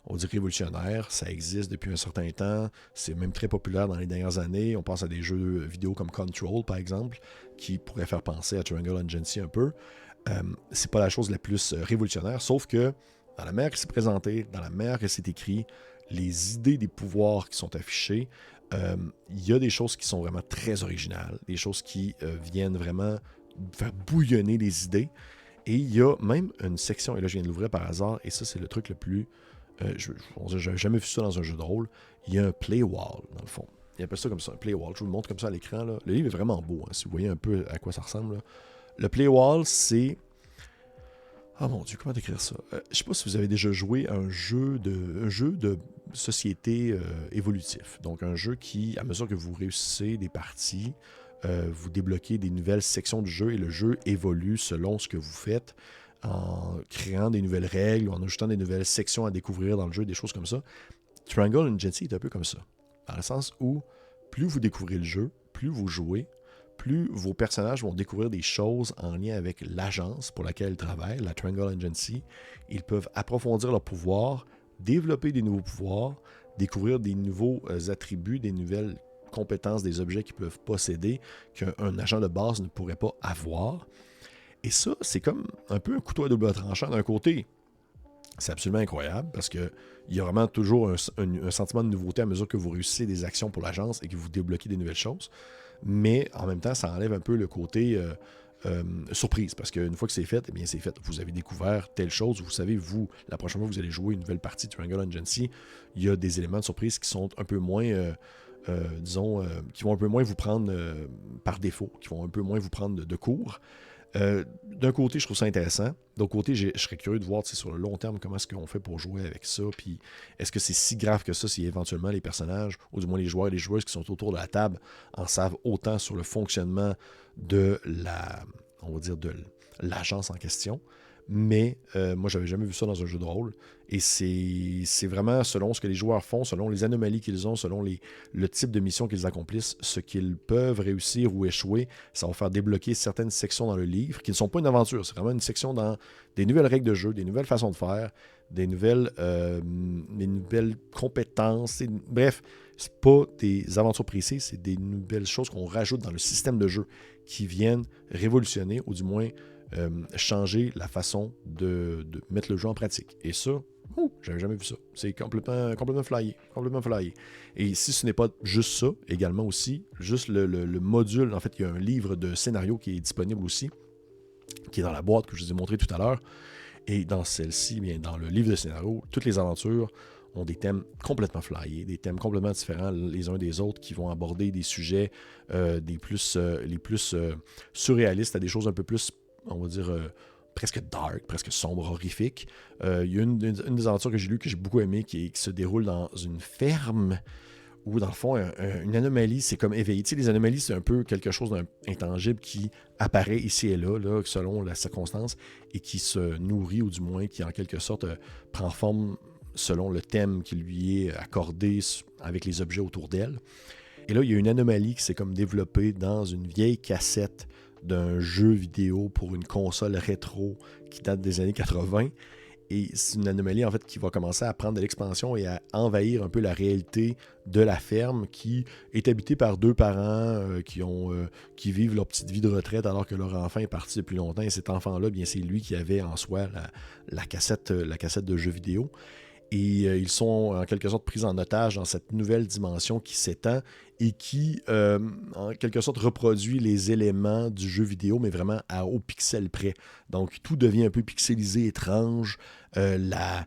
on dit, révolutionnaire. Ça existe depuis un certain temps. C'est même très populaire dans les dernières années. On pense à des jeux vidéo comme Control, par exemple, qui pourraient faire penser à Triangle Agency un peu. C'est pas la chose la plus révolutionnaire, sauf que dans la manière que c'est présenté, dans la manière que c'est écrit, les idées des pouvoirs qui sont affichés, il y a des choses qui sont vraiment très originales, des choses qui viennent vraiment faire bouillonner les idées. Et il y a même une section, et là je viens de l'ouvrir par hasard, et ça c'est le truc le plus... je n'avais jamais vu ça dans un jeu de rôle. Il y a un play wall, dans le fond. Il appelle ça comme ça, un play wall. Je vous le montre comme ça à l'écran, là. Le livre est vraiment beau, hein, si vous voyez un peu à quoi ça ressemble, là. Le play wall, c'est... Ah mon Dieu, comment décrire ça? Je sais pas si vous avez déjà joué à un jeu de société évolutif. Donc un jeu qui, à mesure que vous réussissez des parties, vous débloquez des nouvelles sections du jeu et le jeu évolue selon ce que vous faites en créant des nouvelles règles ou en ajoutant des nouvelles sections à découvrir dans le jeu, des choses comme ça. Triangle Agency est un peu comme ça. Dans le sens où plus vous découvrez le jeu, plus vous jouez, plus vos personnages vont découvrir des choses en lien avec l'agence pour laquelle ils travaillent, la Triangle Agency. Ils peuvent approfondir leurs pouvoirs, développer des nouveaux pouvoirs, découvrir des nouveaux attributs, des nouvelles compétences, des objets qu'ils peuvent posséder qu'un agent de base ne pourrait pas avoir. Et ça, c'est comme un peu un couteau à double tranchant. D'un côté, c'est absolument incroyable parce qu'il y a vraiment toujours un sentiment de nouveauté à mesure que vous réussissez des actions pour l'agence et que vous débloquez des nouvelles choses. Mais en même temps, ça enlève un peu le côté surprise parce qu'une fois que c'est fait, eh bien c'est fait. Vous avez découvert telle chose, vous savez, vous, la prochaine fois que vous allez jouer une nouvelle partie de Triangle Agency, il y a des éléments de surprise qui sont un peu moins, qui vont un peu moins vous prendre par défaut, qui vont un peu moins vous prendre de cours. D'un côté, je trouve ça intéressant. D'autre côté, je serais curieux de voir sur le long terme comment est-ce qu'on fait pour jouer avec ça. Puis est-ce que c'est si grave que ça si éventuellement les personnages, ou du moins les joueurs et les joueuses qui sont autour de la table, en savent autant sur le fonctionnement de l'agence en question. Mais moi, j'avais jamais vu ça dans un jeu de rôle. Et c'est vraiment selon ce que les joueurs font, selon les anomalies qu'ils ont, selon le type de mission qu'ils accomplissent, ce qu'ils peuvent réussir ou échouer. Ça va faire débloquer certaines sections dans le livre qui ne sont pas une aventure. C'est vraiment une section dans des nouvelles règles de jeu, des nouvelles façons de faire, des nouvelles compétences. Bref, c'est pas des aventures précises, c'est des nouvelles choses qu'on rajoute dans le système de jeu qui viennent révolutionner, ou du moins changer la façon de mettre le jeu en pratique. Et ça, j'avais jamais vu ça. C'est complètement flyé. Complètement flyé. Et si ce n'est pas juste ça, également aussi, juste le module, en fait, il y a un livre de scénario qui est disponible aussi, qui est dans la boîte que je vous ai montré tout à l'heure. Et dans celle-ci, bien, dans le livre de scénario, toutes les aventures ont des thèmes complètement flyés, des thèmes complètement différents les uns des autres qui vont aborder des sujets les plus surréalistes à des choses un peu plus, on va dire, presque dark, presque sombre, horrifique. Il y a une des aventures que j'ai lues que j'ai beaucoup aimé qui se déroule dans une ferme où, dans le fond, une anomalie s'est comme éveillée. Tu sais, les anomalies, c'est un peu quelque chose d'intangible qui apparaît ici et là, selon la circonstance, et qui se nourrit, ou du moins qui, en quelque sorte, prend forme selon le thème qui lui est accordé avec les objets autour d'elle. Et là, il y a une anomalie qui s'est comme développée dans une vieille cassette d'un jeu vidéo pour une console rétro qui date des années 80. Et c'est une anomalie, en fait, qui va commencer à prendre de l'expansion et à envahir un peu la réalité de la ferme qui est habitée par deux parents qui vivent leur petite vie de retraite alors que leur enfant est parti depuis longtemps. Et cet enfant-là, bien, c'est lui qui avait en soi la cassette de jeu vidéo. Et ils sont en quelque sorte pris en otage dans cette nouvelle dimension qui s'étend et qui, en quelque sorte, reproduit les éléments du jeu vidéo, mais vraiment au pixel près. Donc, tout devient un peu pixelisé, étrange. La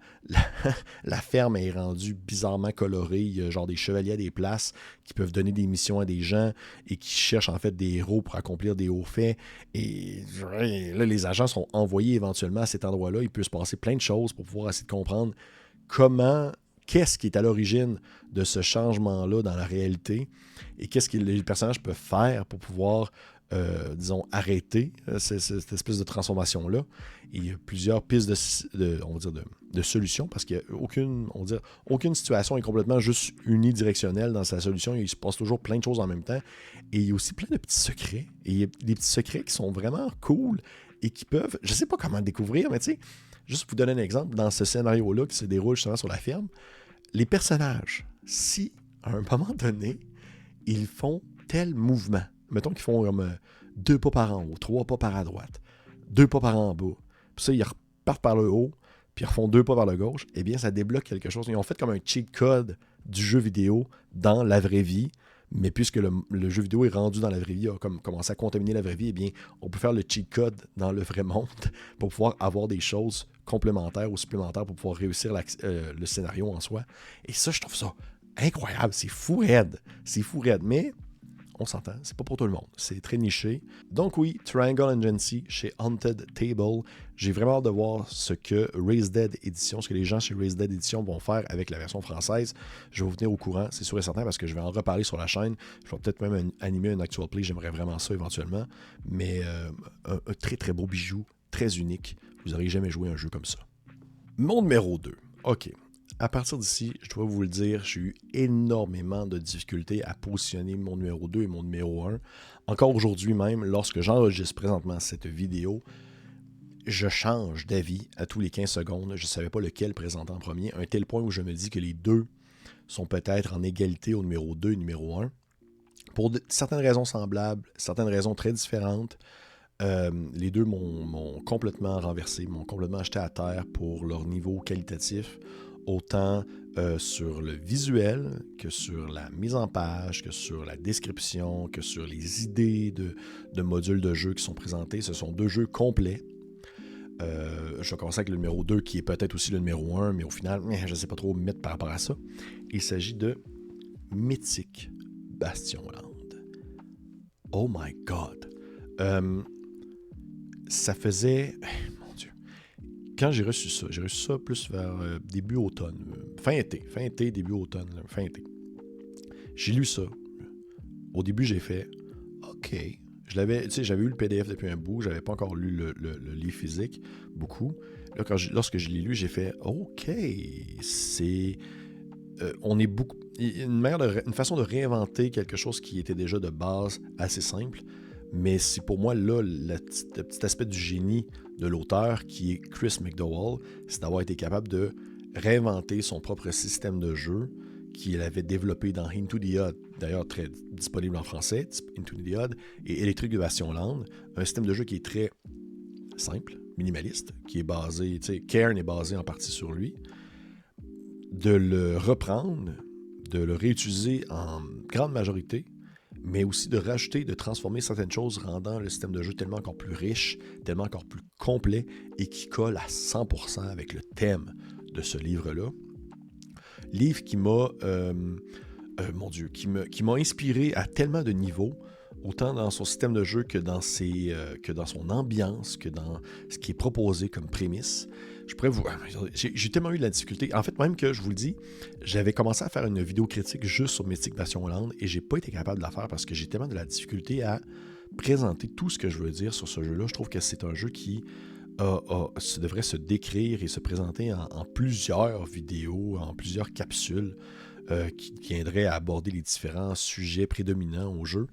ferme est rendue bizarrement colorée. Il y a genre des chevaliers à des places qui peuvent donner des missions à des gens et qui cherchent en fait des héros pour accomplir des hauts faits. Et là, les agents sont envoyés éventuellement à cet endroit-là. Il peut se passer plein de choses pour pouvoir essayer de comprendre qu'est-ce qui est à l'origine de ce changement-là dans la réalité et qu'est-ce que les personnages peuvent faire pour pouvoir, disons, arrêter cette espèce de transformation-là. Et il y a plusieurs pistes de solutions parce qu'il n'y a aucune situation est complètement juste unidirectionnelle dans sa solution. Il se passe toujours plein de choses en même temps. Et il y a aussi plein de petits secrets. Et il y a des petits secrets qui sont vraiment cool et qui peuvent, je ne sais pas comment le découvrir, mais tu sais, juste pour vous donner un exemple, dans ce scénario-là qui se déroule justement sur la ferme, les personnages, si à un moment donné, ils font tel mouvement, mettons qu'ils font comme 2 pas par en haut, 3 pas par à droite, 2 pas par en bas, puis ça, ils repartent par le haut, puis ils refont 2 pas vers la gauche, eh bien, ça débloque quelque chose. Ils ont fait comme un cheat code du jeu vidéo dans la vraie vie, mais puisque le jeu vidéo est rendu dans la vraie vie, a comme commencé à contaminer la vraie vie, eh bien, on peut faire le cheat code dans le vrai monde pour pouvoir avoir des choses complémentaires ou supplémentaires pour pouvoir réussir le scénario en soi. Et ça, je trouve ça incroyable. C'est fou raide. C'est fou raide. Mais on s'entend, c'est pas pour tout le monde. C'est très niché. Donc oui, Triangle Agency chez Haunted Table. J'ai vraiment hâte de voir ce que Raised Dead Edition, ce que les gens chez Raised Dead Edition vont faire avec la version française. Je vais vous tenir au courant, c'est sûr et certain, parce que je vais en reparler sur la chaîne. Je vais peut-être même animer un actual play, j'aimerais vraiment ça éventuellement. Mais un très très beau bijou, très unique. Vous n'aurez jamais joué un jeu comme ça. Mon numéro 2. OK. À partir d'ici, je dois vous le dire, j'ai eu énormément de difficultés à positionner mon numéro 2 et mon numéro 1. Encore aujourd'hui même, lorsque j'enregistre présentement cette vidéo, je change d'avis à tous les 15 secondes. Je ne savais pas lequel présenter en premier, à un tel point où je me dis que les deux sont peut-être en égalité au numéro 2 et numéro 1. Pour certaines raisons semblables, certaines raisons très différentes, les deux m'ont complètement renversé, m'ont complètement jeté à terre pour leur niveau qualitatif, autant sur le visuel que sur la mise en page, que sur la description, que sur les idées de modules de jeu qui sont présentés. Ce sont 2 jeux complets. Je vais commencer avec le numéro 2 qui est peut-être aussi le numéro 1, mais au final, je ne sais pas trop me mettre par rapport à ça. Il s'agit de Mythic Bastionland. Oh my God! Ça faisait... Mon Dieu. Quand j'ai reçu ça plus vers début automne. Fin été, début automne. Fin été. J'ai lu ça. Au début, j'ai fait OK. J'avais eu le PDF depuis un bout. J'avais pas encore lu le livre physique. Beaucoup. Là, lorsque je l'ai lu, j'ai fait OK. C'est... on est beaucoup... Une façon de réinventer quelque chose qui était déjà de base assez simple. Mais c'est pour moi, là, le petit aspect du génie de l'auteur, qui est Chris McDowell, c'est d'avoir été capable de réinventer son propre système de jeu qu'il avait développé dans Into the Odd, d'ailleurs très disponible en français, Into the Odd, et Electric Bastionland, un système de jeu qui est très simple, minimaliste, qui est basé, Cairn est basé en partie sur lui, de le reprendre, de le réutiliser en grande majorité, mais aussi de rajouter, de transformer certaines choses, rendant le système de jeu tellement encore plus riche, tellement encore plus complet, et qui colle à 100% avec le thème de ce livre-là. Livre qui m'a, qui m'a inspiré à tellement de niveaux, autant dans son système de jeu que dans son ambiance, que dans ce qui est proposé comme prémisse. J'ai tellement eu de la difficulté. En fait, même que, je vous le dis, j'avais commencé à faire une vidéo critique juste sur Mythic Bastionland et j'ai pas été capable de la faire parce que j'ai tellement de la difficulté à présenter tout ce que je veux dire sur ce jeu-là. Je trouve que c'est un jeu qui devrait se décrire et se présenter en plusieurs vidéos, en plusieurs capsules qui viendraient à aborder les différents sujets prédominants au jeu.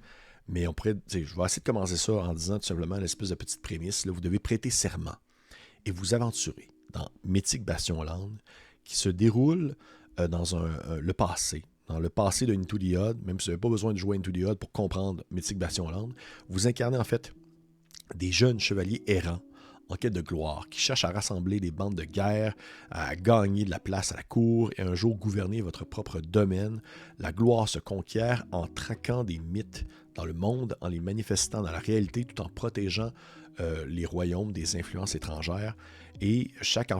Mais je vais essayer de commencer ça en disant tout simplement l'espèce de petite prémisse. Là, vous devez prêter serment et vous aventurer dans Mythic Bastionland, qui se déroule dans le passé. Dans le passé de Into the Odd, même si vous n'avez pas besoin de jouer Into the Odd pour comprendre Mythic Bastionland, vous incarnez en fait des jeunes chevaliers errants en quête de gloire, qui cherchent à rassembler des bandes de guerre, à gagner de la place à la cour et un jour gouverner votre propre domaine. La gloire se conquiert en traquant des mythes dans le monde, en les manifestant dans la réalité, tout en protégeant les royaumes des influences étrangères. Et chaque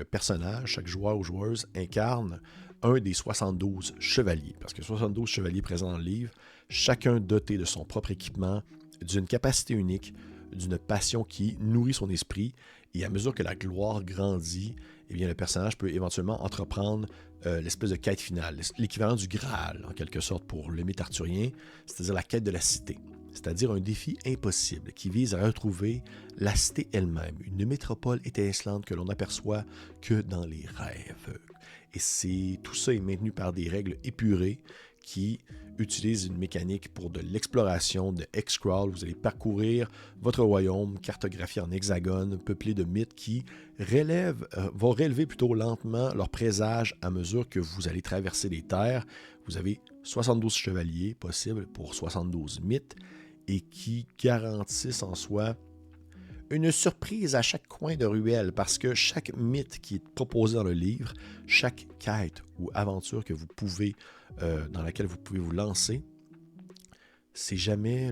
personnage, chaque joueur ou joueuse incarne un des 72 chevaliers, parce que 72 chevaliers présents dans le livre, chacun doté de son propre équipement, d'une capacité unique, d'une passion qui nourrit son esprit, et à mesure que la gloire grandit, eh bien, le personnage peut éventuellement entreprendre l'espèce de quête finale, l'équivalent du Graal, en quelque sorte, pour le mythe arthurien, c'est-à-dire la quête de la cité, c'est-à-dire un défi impossible qui vise à retrouver la cité elle-même, une métropole étincelante que l'on n'aperçoit que dans les rêves. Et tout ça est maintenu par des règles épurées qui utilisent une mécanique pour de l'exploration, de Hexcrawl. Vous allez parcourir votre royaume, cartographié en hexagone, peuplé de mythes qui vont rélever plutôt lentement leur présage à mesure que vous allez traverser les terres. Vous avez 72 chevaliers possibles pour 72 mythes et qui garantissent en soi une surprise à chaque coin de ruelle parce que chaque mythe qui est proposé dans le livre, chaque quête ou aventure que vous pouvez, dans laquelle vous pouvez vous lancer, c'est jamais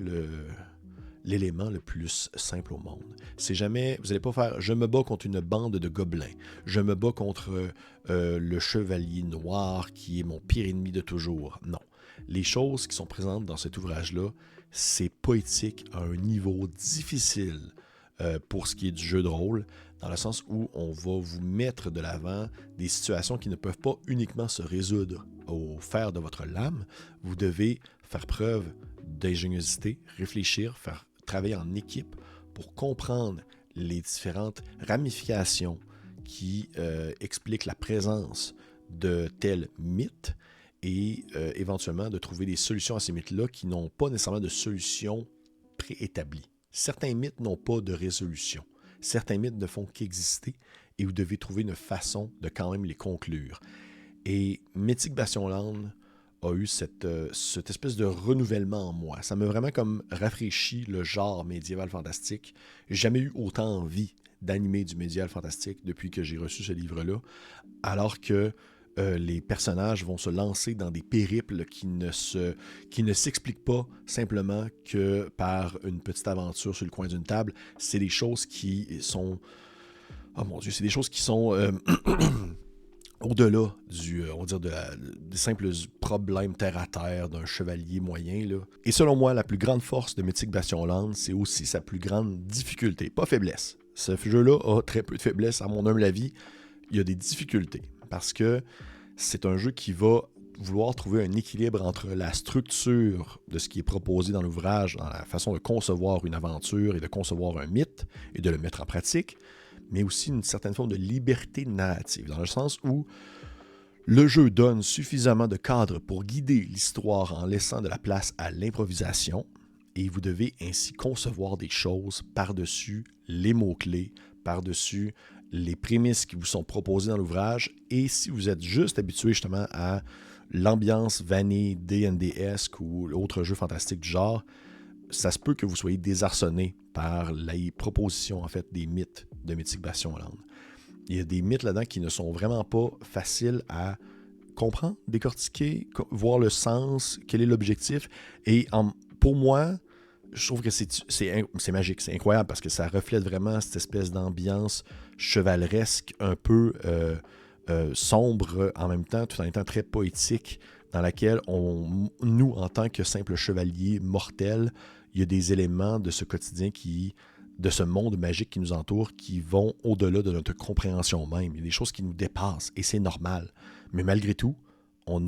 l'élément le plus simple au monde. C'est jamais, vous n'allez pas faire « je me bats contre une bande de gobelins, je me bats contre le chevalier noir qui est mon pire ennemi de toujours ». Non. Les choses qui sont présentes dans cet ouvrage-là, c'est poétique à un niveau difficile pour ce qui est du jeu de rôle, dans le sens où on va vous mettre de l'avant des situations qui ne peuvent pas uniquement se résoudre au fer de votre lame. Vous devez faire preuve d'ingéniosité, réfléchir, faire travailler en équipe pour comprendre les différentes ramifications qui expliquent la présence de tels mythes et éventuellement de trouver des solutions à ces mythes-là qui n'ont pas nécessairement de solution préétablie. Certains mythes n'ont pas de résolution. Certains mythes ne font qu'exister et vous devez trouver une façon de quand même les conclure. Et Mythique Bastion-Land a eu cette espèce de renouvellement en moi. Ça m'a vraiment comme rafraîchi le genre médiéval fantastique. J'ai jamais eu autant envie d'animer du médiéval fantastique depuis que j'ai reçu ce livre-là, alors que les personnages vont se lancer dans des périples qui ne s'expliquent pas simplement que par une petite aventure sur le coin d'une table. C'est des choses qui sont... Oh mon Dieu, c'est des choses qui sont... au-delà on va dire des simples problèmes terre-à-terre d'un chevalier moyen, là. Et selon moi, la plus grande force de Mythique Bastion-Land, c'est aussi sa plus grande difficulté, pas faiblesse. Ce jeu-là a très peu de faiblesse, à mon humble avis. Il y a des difficultés, parce que c'est un jeu qui va vouloir trouver un équilibre entre la structure de ce qui est proposé dans l'ouvrage, dans la façon de concevoir une aventure et de concevoir un mythe et de le mettre en pratique, mais aussi une certaine forme de liberté narrative, dans le sens où le jeu donne suffisamment de cadre pour guider l'histoire en laissant de la place à l'improvisation, et vous devez ainsi concevoir des choses par-dessus les mots-clés, par-dessus les prémices qui vous sont proposées dans l'ouvrage, et si vous êtes juste habitué justement à l'ambiance vanille D&D-esque ou autre jeu fantastique du genre, ça se peut que vous soyez désarçonné par les propositions en fait des mythes de Mythique Bastion-Land. Il y a des mythes là-dedans qui ne sont vraiment pas faciles à comprendre, décortiquer, voir le sens, quel est l'objectif. Et pour moi, je trouve que c'est magique, c'est incroyable parce que ça reflète vraiment cette espèce d'ambiance chevaleresque, un peu sombre en même temps, tout en étant très poétique, dans laquelle nous, en tant que simples chevaliers mortels, il y a des éléments de ce quotidien de ce monde magique qui nous entoure, qui vont au-delà de notre compréhension même. Il y a des choses qui nous dépassent, et c'est normal. Mais malgré tout, on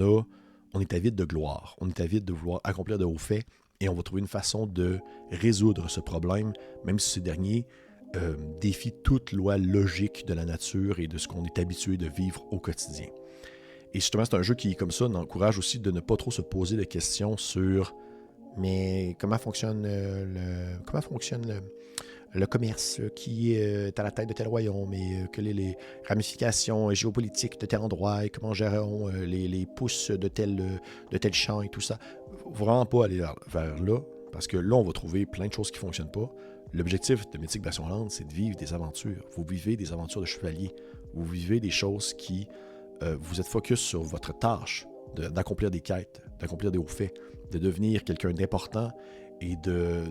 est avide de gloire, on est avide de vouloir accomplir de hauts faits, et on va trouver une façon de résoudre ce problème, même si ce dernier défie toute loi logique de la nature et de ce qu'on est habitué de vivre au quotidien. Et justement, c'est un jeu qui, comme ça, encourage aussi de ne pas trop se poser de questions sur mais comment fonctionne le commerce, qui est à la tête de tel royaume, et quelles sont les ramifications géopolitiques de tel endroit, et comment géreront les pousses de tel champ et tout ça. Vraiment pas aller vers là, parce que là, on va trouver plein de choses qui ne fonctionnent pas. L'objectif de Mythique Bastion-Land, c'est de vivre des aventures. Vous vivez des aventures de chevalier. Vous vivez des choses qui... vous êtes focus sur votre tâche d'accomplir des quêtes, d'accomplir des hauts faits, de devenir quelqu'un d'important et de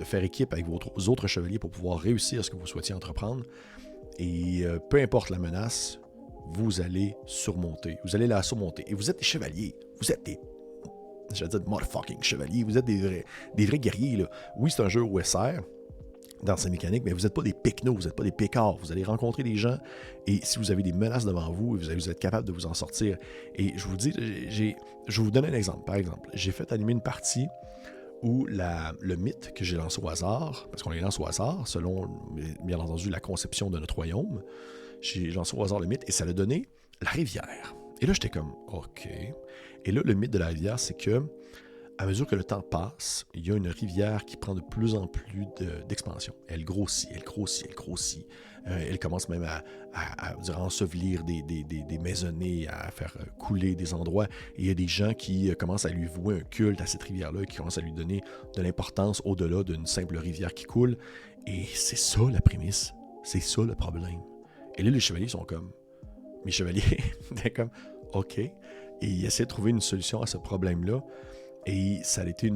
faire équipe avec vos autres chevaliers pour pouvoir réussir ce que vous souhaitiez entreprendre. Et peu importe la menace, vous allez surmonter. Vous allez la surmonter. Et vous êtes des chevaliers. Vous êtes des... j'allais dire motherfucking chevaliers. Vous êtes des vrais guerriers, là. Oui, c'est un jeu OSR dans sa mécanique, mais vous n'êtes pas des pecnos, vous n'êtes pas des pécards. Vous allez rencontrer des gens, et si vous avez des menaces devant vous, vous êtes capable de vous en sortir. Et je vous dis, je vais vous donner un exemple. Par exemple, j'ai fait animer une partie où le mythe que j'ai lancé au hasard, parce qu'on les lance au hasard, selon, bien entendu, la conception de notre royaume, j'ai lancé au hasard le mythe, et ça l'a donné la rivière. Et là, j'étais comme, OK. Et là, le mythe de la rivière, c'est que à mesure que le temps passe, il y a une rivière qui prend de plus en plus d'expansion. Elle grossit, elle grossit, elle grossit. Elle commence même à ensevelir des maisonnées, à faire couler des endroits. Et il y a des gens qui commencent à lui vouer un culte à cette rivière-là, qui commencent à lui donner de l'importance au-delà d'une simple rivière qui coule. Et c'est ça la prémisse. C'est ça le problème. Et là, les chevaliers sont comme... Mes chevaliers étaient comme... OK. Et ils essaient de trouver une solution à ce problème-là. Et ça a été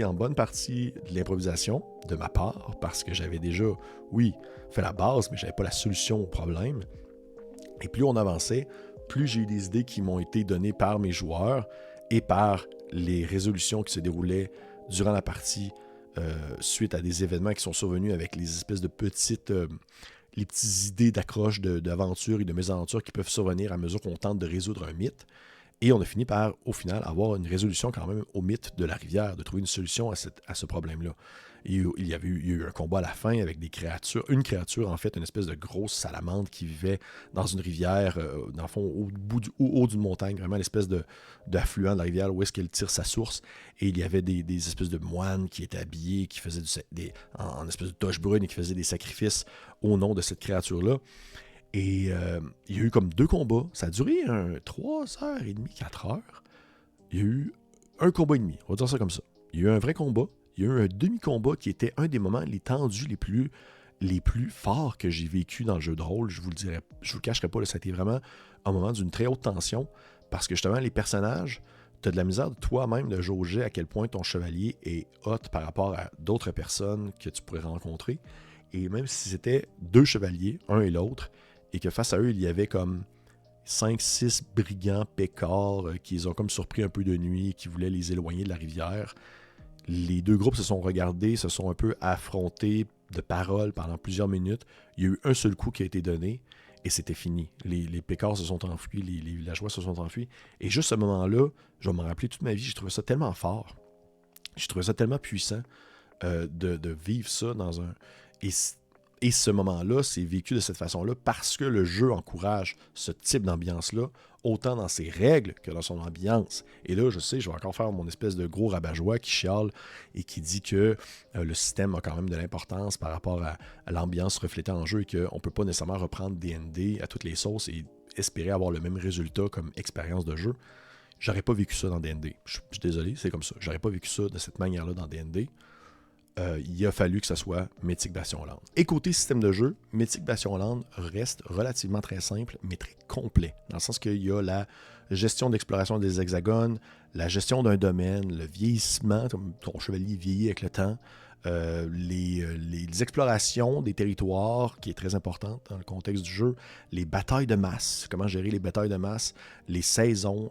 en bonne partie de l'improvisation de ma part, parce que j'avais déjà, oui, fait la base, mais je n'avais pas la solution au problème. Et plus on avançait, plus j'ai eu des idées qui m'ont été données par mes joueurs et par les résolutions qui se déroulaient durant la partie suite à des événements qui sont survenus avec les espèces de les petites idées d'accroche, d'aventure et de mésaventure qui peuvent survenir à mesure qu'on tente de résoudre un mythe. Et on a fini par, au final, avoir une résolution quand même au mythe de la rivière, de trouver une solution à ce problème-là. Et il y a eu un combat à la fin avec des créatures, une créature en fait, une espèce de grosse salamandre qui vivait dans une rivière, dans le fond, au haut d'une montagne, vraiment l'espèce d'affluent de la rivière où est-ce qu'elle tire sa source. Et il y avait des espèces de moines qui étaient habillés, qui faisaient en espèce de toche brune et qui faisaient des sacrifices au nom de cette créature-là. Et il y a eu comme 2 combats. Ça a duré 3h30, 4h. Il y a eu un combat et demi. On va dire ça comme ça. Il y a eu un vrai combat. Il y a eu un demi-combat qui était un des moments les tendus les plus forts que j'ai vécu dans le jeu de rôle. Je vous le cacherai pas. Là, ça a été vraiment un moment d'une très haute tension. Parce que justement, les personnages, tu as de la misère de toi-même de jauger à quel point ton chevalier est hot par rapport à d'autres personnes que tu pourrais rencontrer. Et même si c'était 2 chevaliers, un et l'autre, et que face à eux, il y avait comme 5-6 brigands pécards qui les ont comme surpris un peu de nuit, qui voulaient les éloigner de la rivière. Les 2 groupes se sont regardés, se sont un peu affrontés de paroles pendant plusieurs minutes. Il y a eu un seul coup qui a été donné, et c'était fini. Les pécards se sont enfuis, les villageois se sont enfuis. Et juste ce moment-là, je vais me rappeler toute ma vie, j'ai trouvé ça tellement fort. J'ai trouvé ça tellement puissant de vivre ça dans un... Et ce moment-là, c'est vécu de cette façon-là parce que le jeu encourage ce type d'ambiance-là, autant dans ses règles que dans son ambiance. Et là, je sais, je vais encore faire mon espèce de gros rabat-joie qui chiale et qui dit que le système a quand même de l'importance par rapport à l'ambiance reflétée en jeu et qu'on ne peut pas nécessairement reprendre D&D à toutes les sauces et espérer avoir le même résultat comme expérience de jeu. J'aurais pas vécu ça dans D&D. Je suis désolé, c'est comme ça. J'aurais pas vécu ça de cette manière-là dans D&D. Il a fallu que ça soit Mythic Bastion-Land. Et côté système de jeu, Mythic Bastion-Land reste relativement très simple, mais très complet. Dans le sens qu'il y a la gestion d'exploration des hexagones, la gestion d'un domaine, le vieillissement, ton chevalier vieillit avec le temps, les explorations des territoires, qui est très importante dans le contexte du jeu, les batailles de masse, comment gérer les batailles de masse, les saisons,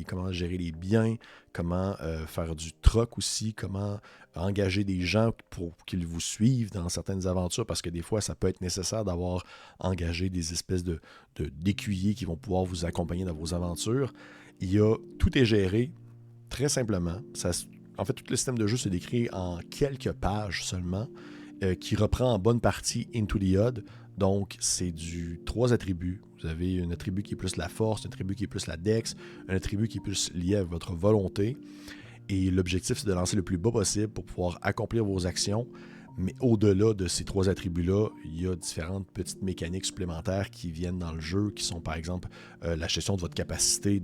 comment gérer les biens, comment faire du troc aussi, comment engager des gens pour qu'ils vous suivent dans certaines aventures, parce que des fois, ça peut être nécessaire d'avoir engagé des espèces d'écuyers qui vont pouvoir vous accompagner dans vos aventures. Tout est géré très simplement. En fait, tout le système de jeu se décrit en quelques pages seulement, qui reprend en bonne partie Into the Odd. Donc, c'est 3 attributs. Vous avez un attribut qui est plus la force, un attribut qui est plus la dex, un attribut qui est plus lié à votre volonté. Et l'objectif, c'est de lancer le plus bas possible pour pouvoir accomplir vos actions. Mais au-delà de ces 3 attributs-là, il y a différentes petites mécaniques supplémentaires qui viennent dans le jeu, qui sont par exemple la gestion de votre capacité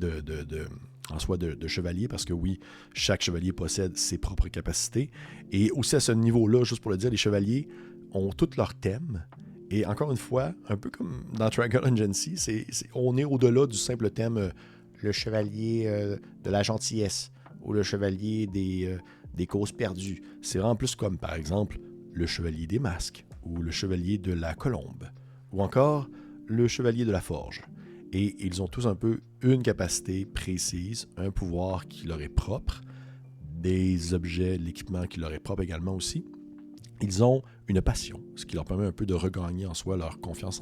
en soi de chevalier, parce que oui, chaque chevalier possède ses propres capacités. Et aussi à ce niveau-là, juste pour le dire, les chevaliers ont tous leurs thèmes. Et encore une fois, un peu comme dans Triangle Agency, on est au-delà du simple thème le chevalier de la gentillesse ou le chevalier des causes perdues. C'est vraiment plus comme, par exemple, le chevalier des masques ou le chevalier de la colombe ou encore le chevalier de la forge. Et ils ont tous un peu une capacité précise, un pouvoir qui leur est propre, des objets, de l'équipement qui leur est propre également aussi. Ils ont une passion, ce qui leur permet un peu de regagner en soi leur confiance,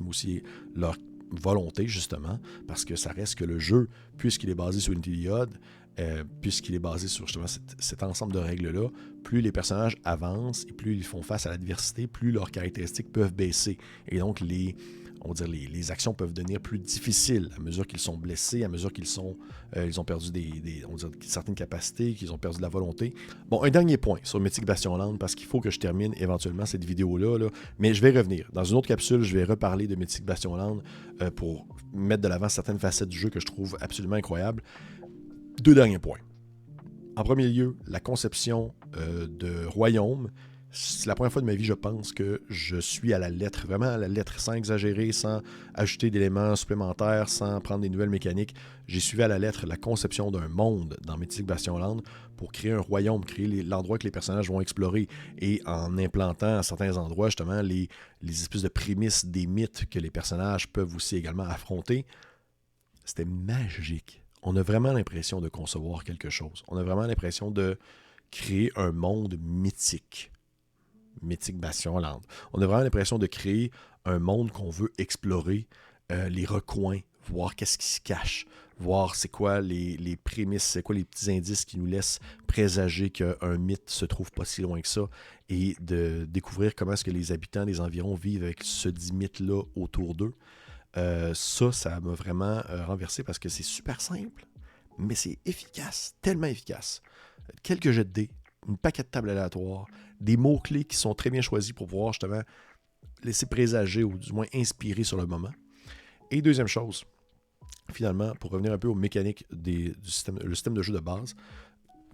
mais aussi leur volonté, justement, parce que ça reste que le jeu, puisqu'il est basé sur une Iliade, puisqu'il est basé sur justement cet ensemble de règles-là, plus les personnages avancent et plus ils font face à l'adversité, plus leurs caractéristiques peuvent baisser. Et donc, on va dire, les actions peuvent devenir plus difficiles à mesure qu'ils sont blessés, à mesure qu'ils ils ont perdu on va dire, certaines capacités, qu'ils ont perdu de la volonté. Bon, un dernier point sur Mythic Bastionland, parce qu'il faut que je termine éventuellement cette vidéo-là, là, mais je vais revenir. Dans une autre capsule, je vais reparler de Mythic Bastionland pour mettre de l'avant certaines facettes du jeu que je trouve absolument incroyables. 2 derniers points. En premier lieu, la conception de royaume. C'est la première fois de ma vie, je pense, que je suis à la lettre, vraiment à la lettre, sans exagérer, sans ajouter d'éléments supplémentaires, sans prendre des nouvelles mécaniques. J'ai suivi à la lettre la conception d'un monde dans Mythic Bastionland pour créer un royaume, créer l'endroit que les personnages vont explorer, et en implantant à certains endroits, justement, les espèces de prémices des mythes que les personnages peuvent aussi également affronter. C'était magique. On a vraiment l'impression de concevoir quelque chose. On a vraiment l'impression de créer un monde mythique. Mythic Bastionland. On a vraiment l'impression de créer un monde qu'on veut explorer, les recoins, voir qu'est-ce qui se cache, voir c'est quoi les prémices, c'est quoi les petits indices qui nous laissent présager qu'un mythe se trouve pas si loin que ça, et de découvrir comment est-ce que les habitants des environs vivent avec ce dit mythe-là autour d'eux. Ça m'a vraiment renversé parce que c'est super simple, mais c'est efficace, tellement efficace. Quelques jets de dés, une paquet de tables aléatoires, des mots-clés qui sont très bien choisis pour pouvoir justement laisser présager ou du moins inspirer sur le moment. Et deuxième chose, finalement, pour revenir un peu aux mécaniques du système, le système de jeu de base,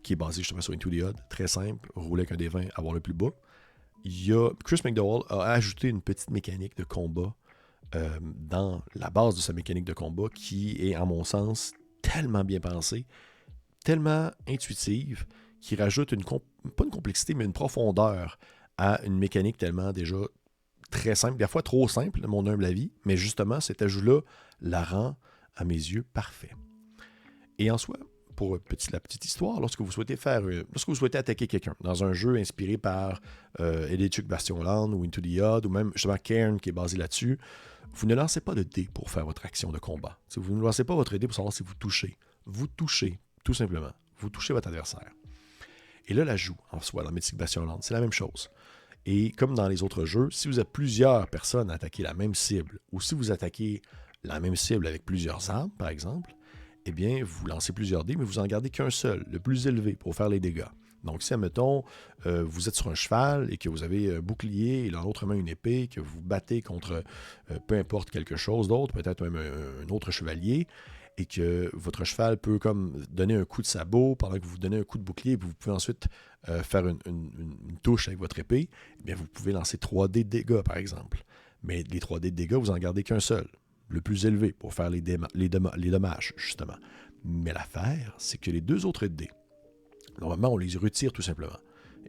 qui est basé justement sur Into the Odd, très simple, rouler avec un des 20, avoir le plus bas. Chris McDowell a ajouté une petite mécanique de combat dans la base de sa mécanique de combat qui est, à mon sens, tellement bien pensée, tellement intuitive, qui rajoute pas une complexité, mais une profondeur à une mécanique tellement déjà très simple, des fois trop simple, de mon humble avis, mais justement, cet ajout-là la rend, à mes yeux, parfait. Et en soi, pour la petite histoire, lorsque vous souhaitez attaquer quelqu'un dans un jeu inspiré par Mythic Bastionland ou Into the Odd, ou même justement Cairn qui est basé là-dessus, vous ne lancez pas de dés pour faire votre action de combat. Vous ne lancez pas votre dé pour savoir si vous touchez. Vous touchez, tout simplement. Vous touchez votre adversaire. Et là, l'ajout en soi dans Mythic Bastionland, c'est la même chose. Et comme dans les autres jeux, si vous avez plusieurs personnes à attaquer la même cible, ou si vous attaquez la même cible avec plusieurs armes, par exemple, eh bien, vous lancez plusieurs dés, mais vous n'en gardez qu'un seul, le plus élevé, pour faire les dégâts. Donc, si, admettons, vous êtes sur un cheval et que vous avez un bouclier et dans l'autre main une épée, que vous battez contre peu importe quelque chose d'autre, peut-être même un autre chevalier, et que votre cheval peut comme donner un coup de sabot pendant que vous donnez un coup de bouclier, et vous pouvez ensuite faire une touche avec votre épée, eh bien, vous pouvez lancer 3 dés de dégâts, par exemple. Mais les 3 dés de dégâts, vous n'en gardez qu'un seul, le plus élevé, pour faire les dommages, justement. Mais l'affaire, c'est que les 2 autres dés, normalement, on les retire tout simplement.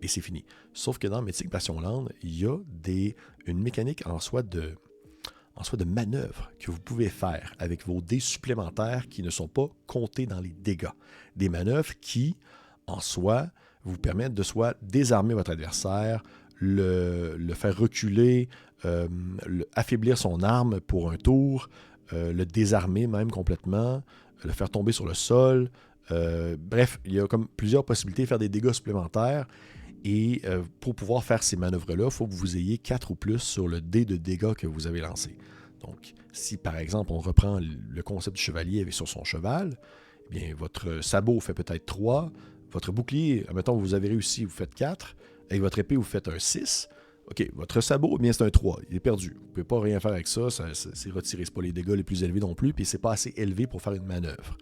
Et c'est fini. Sauf que dans Mythic Bastionland, il y a une mécanique en soi de manœuvre que vous pouvez faire avec vos dés supplémentaires qui ne sont pas comptés dans les dégâts. Des manœuvres qui, en soi, vous permettent de soit désarmer votre adversaire, le faire reculer, affaiblir son arme pour un tour, le désarmer même complètement, le faire tomber sur le sol. Bref, il y a comme plusieurs possibilités de faire des dégâts supplémentaires. Et pour pouvoir faire ces manœuvres-là, il faut que vous ayez 4 ou plus sur le dé de dégâts que vous avez lancé. Donc, si par exemple on reprend le concept du chevalier sur son cheval, eh bien votre sabot fait peut-être 3, votre bouclier, admettons vous avez réussi, vous faites 4, avec votre épée vous faites un 6. OK, votre sabot, eh bien c'est un 3, il est perdu. Vous ne pouvez pas rien faire avec ça, c'est retiré, c'est pas les dégâts les plus élevés non plus, puis c'est pas assez élevé pour faire une manœuvre.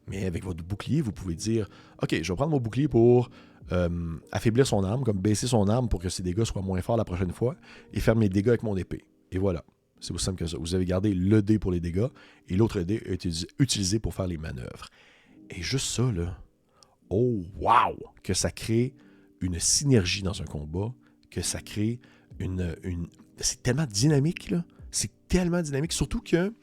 Mais avec votre bouclier, vous pouvez dire « OK, je vais prendre mon bouclier pour affaiblir son arme, comme baisser son arme pour que ses dégâts soient moins forts la prochaine fois, et faire mes dégâts avec mon épée. » Et voilà, c'est aussi simple que ça. Vous avez gardé le dé pour les dégâts, et l'autre dé est utilisé pour faire les manœuvres. Et juste ça, là, oh wow! Que ça crée une synergie dans un combat, que ça crée c'est tellement dynamique, là. C'est tellement dynamique, surtout que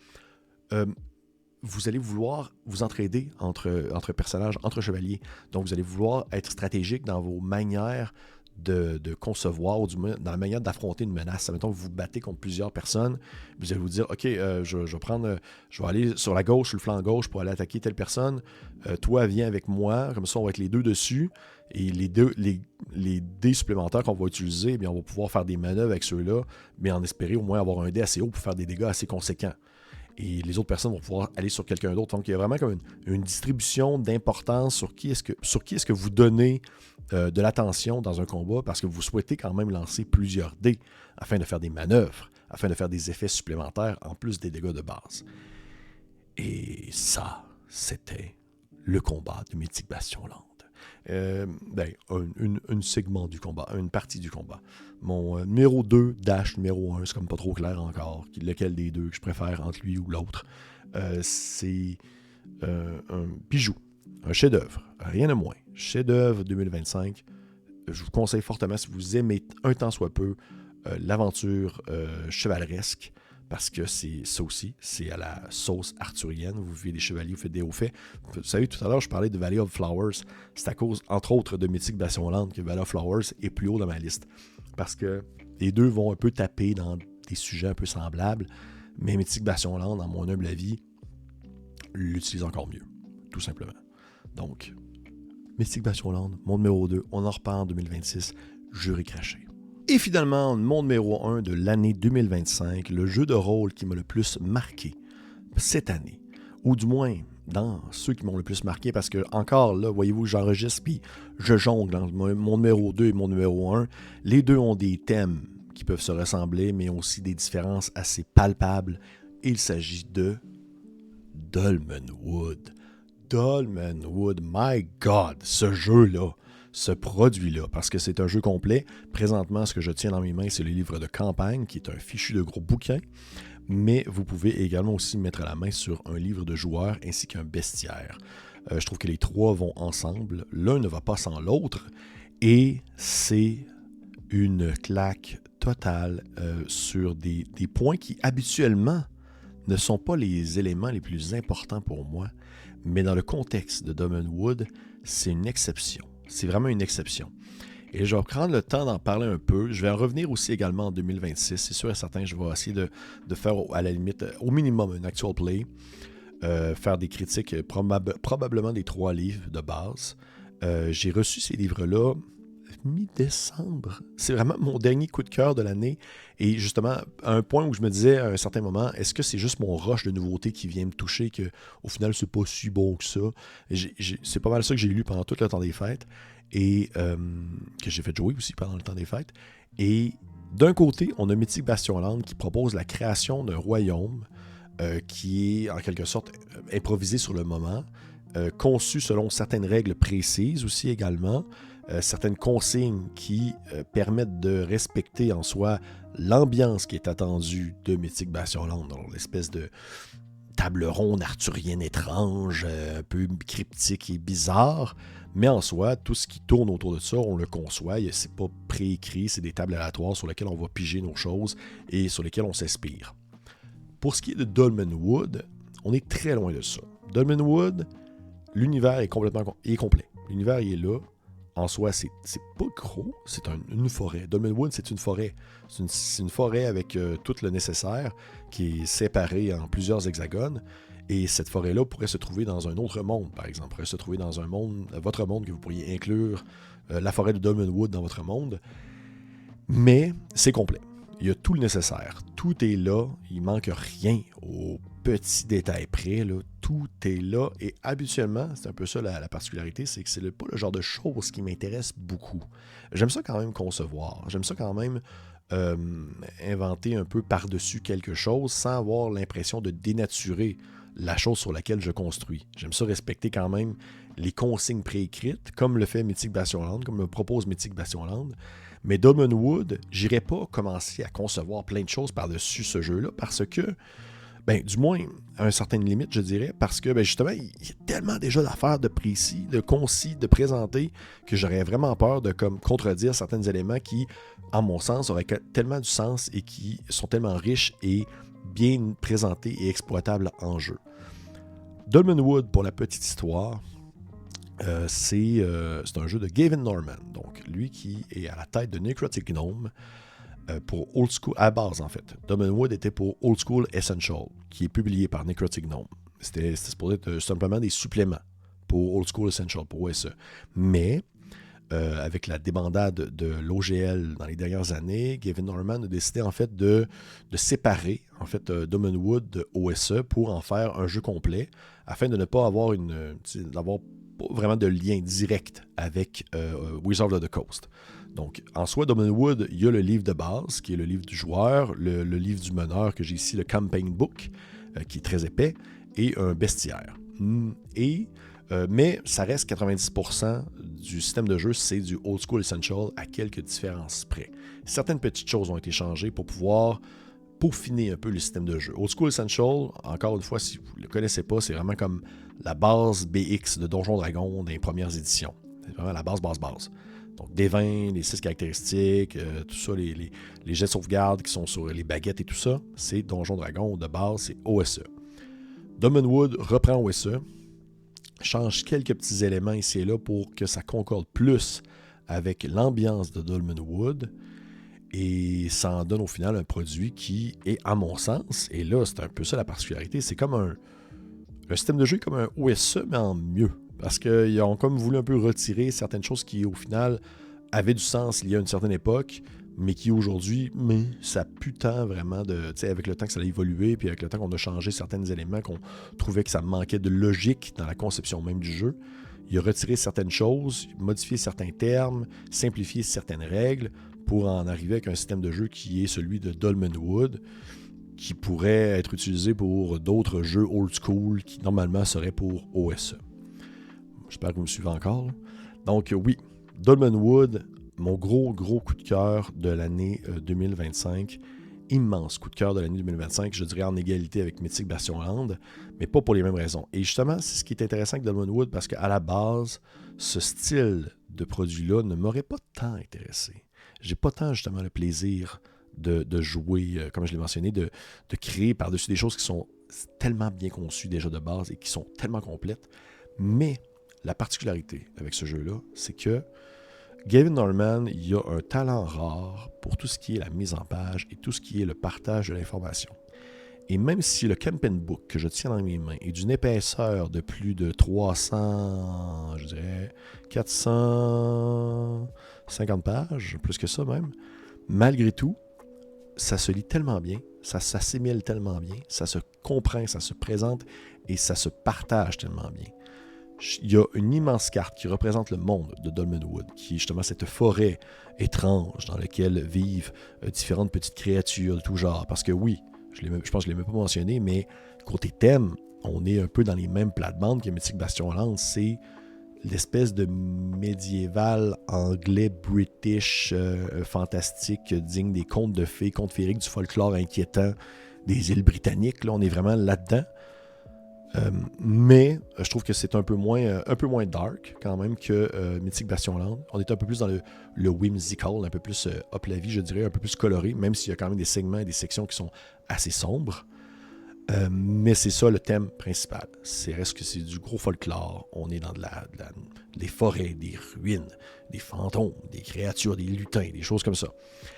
vous allez vouloir vous entraider entre personnages, entre chevaliers. Donc, vous allez vouloir être stratégique dans vos manières de concevoir, ou du moins dans la manière d'affronter une menace. Mettons que vous vous battez contre plusieurs personnes, vous allez vous dire, OK, je vais aller sur la gauche, sur le flanc gauche pour aller attaquer telle personne. Toi, viens avec moi, comme ça, on va être les deux dessus. Et les dés supplémentaires qu'on va utiliser, bien, on va pouvoir faire des manœuvres avec ceux-là, mais en espérer au moins avoir un dé assez haut pour faire des dégâts assez conséquents. Et les autres personnes vont pouvoir aller sur quelqu'un d'autre. Donc, il y a vraiment comme une distribution d'importance sur qui est-ce que vous donnez de l'attention dans un combat, parce que vous souhaitez quand même lancer plusieurs dés afin de faire des manœuvres, afin de faire des effets supplémentaires en plus des dégâts de base. Et ça, c'était le combat de Mythic Bastion-Land. Un segment du combat, une partie du combat. Mon numéro 2, numéro 1, c'est comme pas trop clair encore, lequel des deux que je préfère entre lui ou l'autre. C'est un bijou, un chef-d'œuvre, rien de moins. Chef-d'œuvre 2025. Je vous conseille fortement, si vous aimez un tant soit peu l'aventure chevaleresque, parce que c'est ça aussi, c'est à la sauce arthurienne. Vous vivez des chevaliers, vous faites des hauts faits. Vous savez, tout à l'heure, je parlais de Valley of Flowers. C'est à cause, entre autres, de Mythic Bastion-Land que Valley of Flowers est plus haut dans ma liste. Parce que les deux vont un peu taper dans des sujets un peu semblables. Mais Mythic Bastion-Land, dans mon humble avis, l'utilise encore mieux. Tout simplement. Donc, Mythic Bastion-Land, mon numéro 2. On en reparle en 2026. Jury craché. Et finalement, mon numéro 1 de l'année 2025, le jeu de rôle qui m'a le plus marqué cette année, ou du moins dans ceux qui m'ont le plus marqué, parce que encore là, voyez-vous, j'enregistre puis je jongle dans mon numéro 2 et mon numéro 1. Les deux ont des thèmes qui peuvent se ressembler, mais aussi des différences assez palpables. Il s'agit de Dolmenwood. Dolmenwood, my God, ce jeu-là, ce produit-là, parce que c'est un jeu complet. Présentement, ce que je tiens dans mes mains, c'est le livre de campagne, qui est un fichu de gros bouquin, mais vous pouvez également aussi mettre la main sur un livre de joueurs ainsi qu'un bestiaire. Je trouve que les trois vont ensemble, l'un ne va pas sans l'autre, et c'est une claque totale sur des points qui habituellement ne sont pas les éléments les plus importants pour moi, mais dans le contexte de Dolmenwood, c'est une exception. C'est vraiment une exception. Et je vais prendre le temps d'en parler un peu. Je vais en revenir aussi également en 2026. C'est sûr et certain, je vais essayer de faire à la limite, au minimum, un actual play. Faire des critiques, probablement des 3 livres de base. J'ai reçu ces livres-là mi-décembre. C'est vraiment mon dernier coup de cœur de l'année. Et justement, à un point où je me disais à un certain moment, est-ce que c'est juste mon rush de nouveautés qui vient me toucher, qu'au final, c'est pas si bon que ça. C'est pas mal ça que j'ai lu pendant tout le temps des fêtes, et que j'ai fait jouer aussi pendant le temps des fêtes. Et d'un côté, on a Mythic Bastion-Land qui propose la création d'un royaume qui est en quelque sorte improvisé sur le moment, conçu selon certaines règles précises aussi également, certaines consignes qui permettent de respecter en soi l'ambiance qui est attendue de Mythic Bastion-Land, l'espèce de table ronde arthurienne étrange, un peu cryptique et bizarre, mais en soi, tout ce qui tourne autour de ça, on le conçoit, c'est pas préécrit, c'est des tables aléatoires sur lesquelles on va piger nos choses et sur lesquelles on s'inspire. Pour ce qui est de Dolmenwood, on est très loin de ça. Dolmenwood, l'univers est complètement complet. L'univers, il est là. En soi, c'est pas gros, c'est une forêt. Dolmenwood, c'est une forêt. C'est une forêt avec tout le nécessaire qui est séparée en plusieurs hexagones. Et cette forêt-là pourrait se trouver dans un autre monde, par exemple. Pourrait se trouver dans un monde, votre monde, que vous pourriez inclure la forêt de Dolmenwood dans votre monde. Mais c'est complet. Il y a tout le nécessaire. Tout est là. Il manque rien aux petits détails près. Là. Tout est là. Et habituellement, c'est un peu ça la particularité, c'est que c'est pas le genre de choses qui m'intéresse beaucoup. J'aime ça quand même concevoir. J'aime ça quand même inventer un peu par-dessus quelque chose sans avoir l'impression de dénaturer la chose sur laquelle je construis. J'aime ça respecter quand même les consignes préécrites, comme le fait Mythic Bastion-Land, comme me propose Mythic Bastion-Land. Mais Dolmenwood, j'irai pas commencer à concevoir plein de choses par-dessus ce jeu-là, parce que, du moins, à une certaine limite, je dirais, parce que, justement, il y a tellement déjà d'affaires de précis, de concis, de présentés, que j'aurais vraiment peur de contredire certains éléments qui, en mon sens, auraient tellement du sens et qui sont tellement riches et bien présentés et exploitables en jeu. Dolmenwood, pour la petite histoire, C'est un jeu de Gavin Norman, donc lui qui est à la tête de Necrotic Gnome pour Old School, à la base en fait. Dominwood était pour Old School Essential, qui est publié par Necrotic Gnome. C'était supposé être simplement des suppléments pour Old School Essential, pour OSE. Mais avec la débandade de l'OGL dans les dernières années, Gavin Norman a décidé en fait de séparer en fait Dominwood de OSE pour en faire un jeu complet, afin de ne pas avoir d'avoir pas vraiment de lien direct avec Wizards of the Coast. Donc, en soi, Dominwood, il y a le livre de base, qui est le livre du joueur, le livre du meneur que j'ai ici, le Campaign Book, qui est très épais, et un bestiaire. Mais ça reste 90% du système de jeu, c'est du Old School Essential à quelques différences près. Certaines petites choses ont été changées pour pouvoir peaufiner un peu le système de jeu. Old School Essential, encore une fois, si vous ne le connaissez pas, c'est vraiment comme la base BX de Donjons Dragons des premières éditions. C'est vraiment la base. Donc, des 20, les 6 caractéristiques, tout ça, les jets de sauvegarde qui sont sur les baguettes et tout ça, c'est Donjons Dragons de base, c'est OSE. Dominwood reprend OSE, change quelques petits éléments ici et là pour que ça concorde plus avec l'ambiance de Dominwood, et ça en donne au final un produit qui est, à mon sens, et là c'est un peu ça la particularité, c'est comme le système de jeu est comme un OSE mais en mieux, parce qu'ils ont comme voulu un peu retirer certaines choses qui au final avaient du sens il y a une certaine époque, mais qui aujourd'hui, ça pue tant vraiment avec le temps que ça a évolué, puis avec le temps qu'on a changé certains éléments, qu'on trouvait que ça manquait de logique dans la conception même du jeu. Il a retiré certaines choses, modifié certains termes, simplifié certaines règles pour en arriver avec un système de jeu qui est celui de Dominwood, qui pourrait être utilisé pour d'autres jeux old school qui normalement seraient pour OSE. J'espère que vous me suivez encore. Là. Donc oui, Dominwood, mon gros coup de cœur de l'année 2025. Immense coup de cœur de l'année 2025, je dirais en égalité avec Mythic Bastionland, mais pas pour les mêmes raisons. Et justement, c'est ce qui est intéressant avec Dominwood, parce qu'à la base, ce style de produit-là ne m'aurait pas tant intéressé. J'ai pas tant justement le plaisir de jouer, comme je l'ai mentionné, de créer par-dessus des choses qui sont tellement bien conçues déjà de base et qui sont tellement complètes. Mais la particularité avec ce jeu-là, c'est que Gavin Norman, il a un talent rare pour tout ce qui est la mise en page et tout ce qui est le partage de l'information. Et même si le Campaign Book que je tiens dans mes mains est d'une épaisseur de plus de 300, je dirais 450 pages, plus que ça même, malgré tout, ça se lit tellement bien, ça s'assimile tellement bien, ça se comprend, ça se présente et ça se partage tellement bien. Il y a une immense carte qui représente le monde de Dominwood, qui est justement cette forêt étrange dans laquelle vivent différentes petites créatures de tout genre. Parce que oui, je pense que je ne l'ai même pas mentionné, mais côté thème, on est un peu dans les mêmes plates-bandes que Mythic Bastionland. C'est l'espèce de médiéval anglais, british, fantastique, digne des contes de fées, contes féeriques, du folklore inquiétant des îles britanniques. Là, on est vraiment là-dedans. Mais je trouve que c'est un peu moins dark quand même que Mythic Bastionland. On est un peu plus dans le whimsical, un peu plus up la vie, je dirais, un peu plus coloré, même s'il y a quand même des segments et des sections qui sont assez sombres. Mais c'est ça le thème principal. Reste que c'est du gros folklore. On est dans des forêts, des ruines, des fantômes, des créatures, des lutins, des choses comme ça.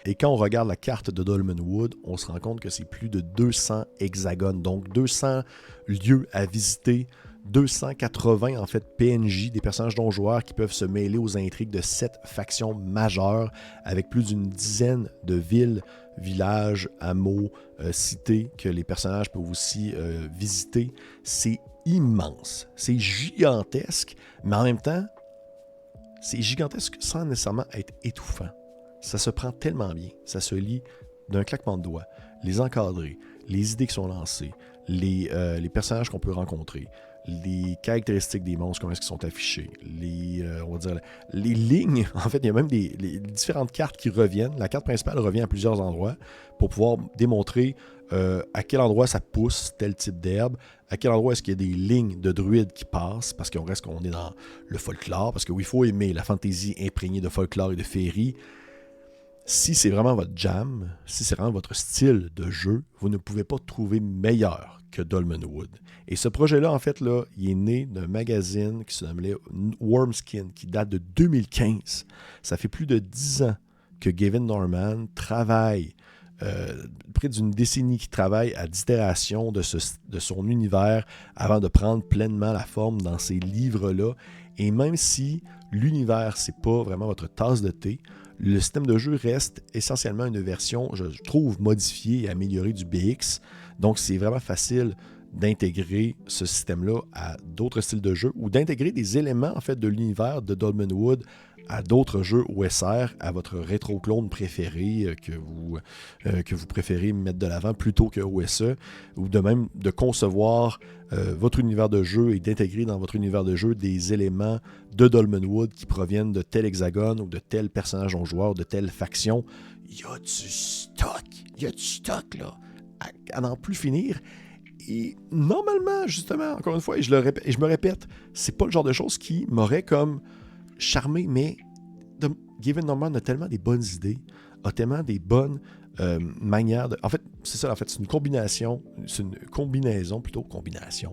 Et quand on regarde la carte de Dominwood, on se rend compte que c'est plus de 200 hexagones, donc 200 lieux à visiter, 280 en fait PNJ, des personnages non joueurs qui peuvent se mêler aux intrigues de 7 factions majeures avec plus d'une dizaine de villes, villages, hameaux, cités que les personnages peuvent aussi visiter. C'est immense, c'est gigantesque, mais en même temps, c'est gigantesque sans nécessairement être étouffant. Ça se prend tellement bien, ça se lit d'un claquement de doigts. Les encadrés, les idées qui sont lancées, les personnages qu'on peut rencontrer, les caractéristiques des monstres, comment est-ce qu'ils sont affichés, on va dire, les lignes, en fait, il y a même les différentes cartes qui reviennent. La carte principale revient à plusieurs endroits pour pouvoir démontrer à quel endroit ça pousse tel type d'herbe, à quel endroit est-ce qu'il y a des lignes de druides qui passent, parce qu'on est dans le folklore, parce qu'il faut aimer la fantaisie imprégnée de folklore et de féerie. si c'est vraiment votre jam, si c'est vraiment votre style de jeu, vous ne pouvez pas trouver meilleur que Dolmenwood. Et ce projet-là, en fait, là, il est né d'un magazine qui se nommait Wormskin, qui date de 2015. Ça fait plus de 10 ans que Gavin Norman travaille, près d'une décennie qu'il travaille à l'itération de son univers avant de prendre pleinement la forme dans ces livres-là. Et même si l'univers, c'est pas vraiment votre tasse de thé, le système de jeu reste essentiellement une version, je trouve, modifiée et améliorée du BX. Donc, c'est vraiment facile d'intégrer ce système-là à d'autres styles de jeu ou d'intégrer des éléments en fait de l'univers de Dolmenwood à d'autres jeux OSR, à votre rétro-clone préféré que vous préférez mettre de l'avant plutôt que OSE, ou de même de concevoir votre univers de jeu et d'intégrer dans votre univers de jeu des éléments de Dolmenwood qui proviennent de tel hexagone ou de tel personnage non joueur, de telle faction. Il y a du stock là, à n'en plus finir. Et normalement, justement, encore une fois, et je me répète, c'est pas le genre de choses qui m'aurait comme charmé, mais Gavin Norman a tellement des bonnes idées, a tellement des bonnes manières de... En fait, c'est ça, c'est une combinaison,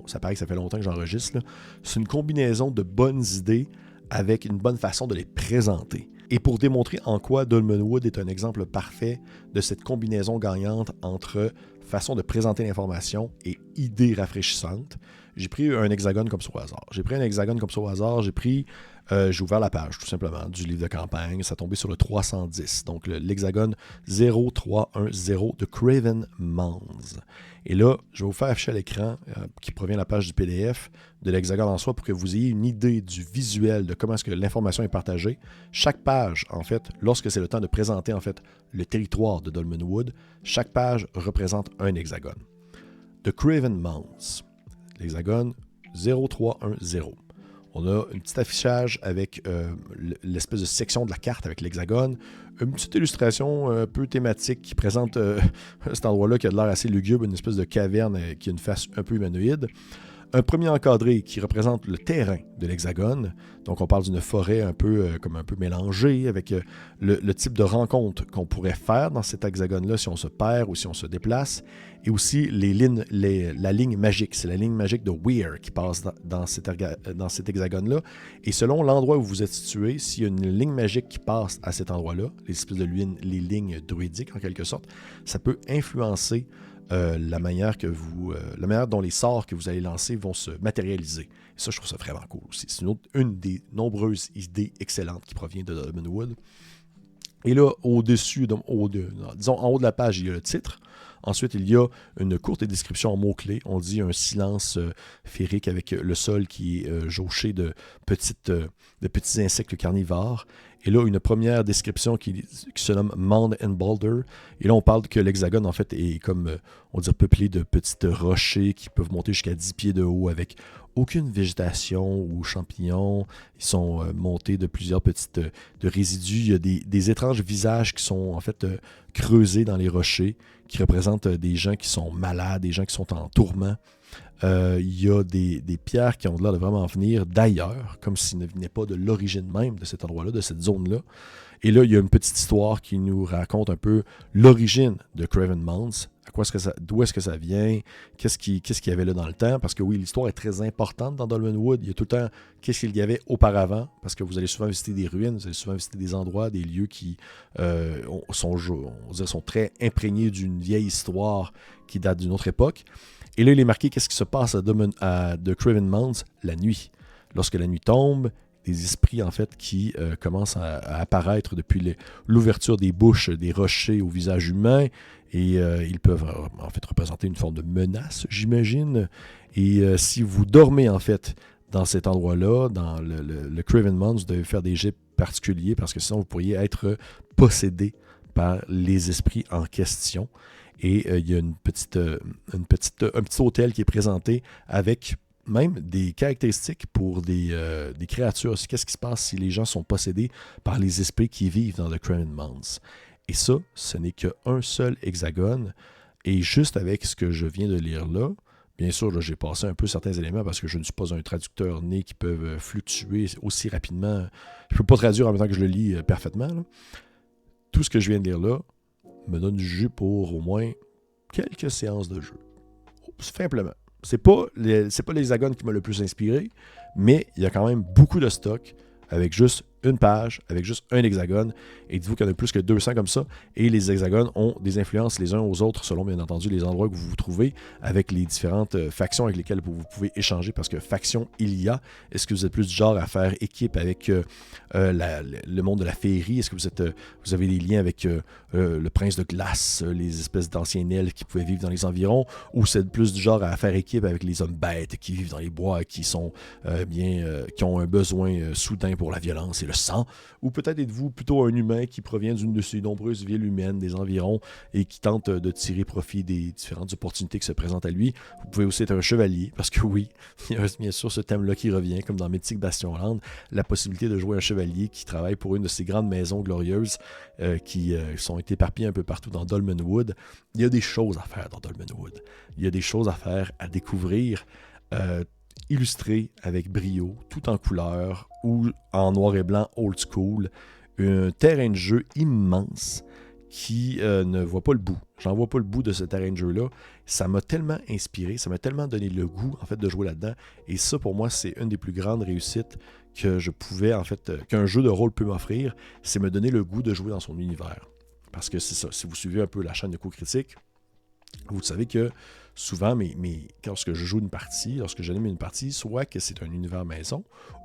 ça paraît que ça fait longtemps que j'enregistre, là. C'est une combinaison de bonnes idées avec une bonne façon de les présenter. Et pour démontrer en quoi Dolmenwood est un exemple parfait de cette combinaison gagnante entre façon de présenter l'information et idées rafraîchissantes, j'ai pris un hexagone comme ça au hasard. J'ai ouvert la page, tout simplement, du livre de campagne. Ça tombait sur le 310, donc l'hexagone 0310 de Craven Mons. Et là, je vais vous faire afficher à l'écran, qui provient de la page du PDF, de l'hexagone en soi, pour que vous ayez une idée du visuel, de comment est-ce que l'information est partagée. Chaque page, en fait, lorsque c'est le temps de présenter, en fait, le territoire de Dolmenwood, chaque page représente un hexagone. De Craven Mons, l'hexagone 0310. On a un petit affichage avec l'espèce de section de la carte avec l'hexagone, une petite illustration un peu thématique qui présente cet endroit-là qui a de l'air assez lugubre, une espèce de caverne qui a une face un peu humanoïde. Un premier encadré qui représente le terrain de l'hexagone. Donc, on parle d'une forêt un peu mélangée avec le type de rencontre qu'on pourrait faire dans cet hexagone-là si on se perd ou si on se déplace. Et aussi la ligne magique. C'est la ligne magique de Weir qui passe dans cet hexagone-là. Et selon l'endroit où vous êtes situé, s'il y a une ligne magique qui passe à cet endroit-là, les lignes druidiques en quelque sorte, ça peut influencer la manière dont les sorts que vous allez lancer vont se matérialiser. Et ça, je trouve ça vraiment cool aussi. C'est une des nombreuses idées excellentes qui provient de Dolmenwood. Et là, en haut de la page, il y a le titre. Ensuite, il y a une courte description en mots-clés. On dit un silence féerique avec le sol qui est jauché de petits insectes carnivores. Et là, une première description qui se nomme Mound and Boulder. Et là, on parle que l'hexagone, en fait, est comme, on dirait, peuplé de petites rochers qui peuvent monter jusqu'à 10 pieds de haut avec aucune végétation ou champignons. Ils sont montés de plusieurs petites de résidus. Il y a des étranges visages qui sont, en fait, creusés dans les rochers, qui représentent des gens qui sont malades, des gens qui sont en tourment. Il y a des pierres qui ont l'air de vraiment venir d'ailleurs, comme s'ils ne venaient pas de l'origine même de cet endroit-là, de cette zone-là. Et là, il y a une petite histoire qui nous raconte un peu l'origine de Craven Mons, d'où est-ce que ça vient, qu'est-ce qu'il y avait là dans le temps, parce que oui, l'histoire est très importante dans Dolmenwood. Il y a tout le temps qu'est-ce qu'il y avait auparavant, parce que vous allez souvent visiter des ruines, vous allez souvent visiter des endroits, des lieux qui sont très imprégnés d'une vieille histoire qui date d'une autre époque. Et là, il est marqué qu'est-ce qui se passe de Craven Mons la nuit. Lorsque la nuit tombe, des esprits en fait qui commencent à apparaître depuis l'ouverture des bouches des rochers au visage humain et ils peuvent en fait représenter une forme de menace, j'imagine. Et si vous dormez en fait dans cet endroit-là, dans le Craven Mons, vous devez faire des jets particuliers parce que sinon vous pourriez être possédé par les esprits en question. Et il y a un petit hôtel qui est présenté avec même des caractéristiques pour des créatures. Qu'est-ce qui se passe si les gens sont possédés par les esprits qui vivent dans le Craven Mons? Et ça, ce n'est qu'un seul hexagone. Et juste avec ce que je viens de lire là, bien sûr, là, j'ai passé un peu certains éléments parce que je ne suis pas un traducteur né qui peuvent fluctuer aussi rapidement. Je ne peux pas traduire en même temps que je le lis parfaitement, là. tout ce que je viens de dire là me donne du jus pour au moins quelques séances de jeu. Simplement. C'est pas l'Hexagone qui m'a le plus inspiré, mais il y a quand même beaucoup de stock avec juste une page, avec juste un hexagone. Et dites-vous qu'il y en a plus que 200 comme ça. Et les hexagones ont des influences les uns aux autres, selon bien entendu les endroits que vous vous trouvez, avec les différentes factions avec lesquelles vous pouvez échanger, parce que faction il y a. Est-ce que vous êtes plus du genre à faire équipe avec le monde de la féerie? Est-ce que vous avez des liens avec le prince de glace, les espèces d'anciens elfes qui pouvaient vivre dans les environs? Ou c'est plus du genre à faire équipe avec les hommes bêtes qui vivent dans les bois, qui sont qui ont un besoin soudain pour la violence et le sang? Ou peut-être êtes-vous plutôt un humain qui provient d'une de ces nombreuses villes humaines des environs et qui tente de tirer profit des différentes opportunités qui se présentent à lui? Vous pouvez aussi être un chevalier, parce que oui, il y a bien sûr ce thème-là qui revient, comme dans Mythic Bastionland, la possibilité de jouer un chevalier qui travaille pour une de ces grandes maisons glorieuses qui sont éparpillées un peu partout dans Dolmenwood. Il y a des choses à faire dans Dolmenwood. Il y a des choses à faire, à découvrir, illustré avec brio, tout en couleur ou en noir et blanc old school. Un terrain de jeu immense qui ne voit pas le bout. J'en vois pas le bout de ce terrain de jeu-là. Ça m'a tellement inspiré, ça m'a tellement donné le goût en fait de jouer là-dedans. Et ça, pour moi, c'est une des plus grandes réussites que je pouvais, en fait, qu'un jeu de rôle peut m'offrir, c'est me donner le goût de jouer dans son univers. Parce que c'est ça, si vous suivez un peu la chaîne de Co-Critique, vous savez que souvent, lorsque je joue une partie, lorsque j'anime une partie, soit que c'est un univers maison,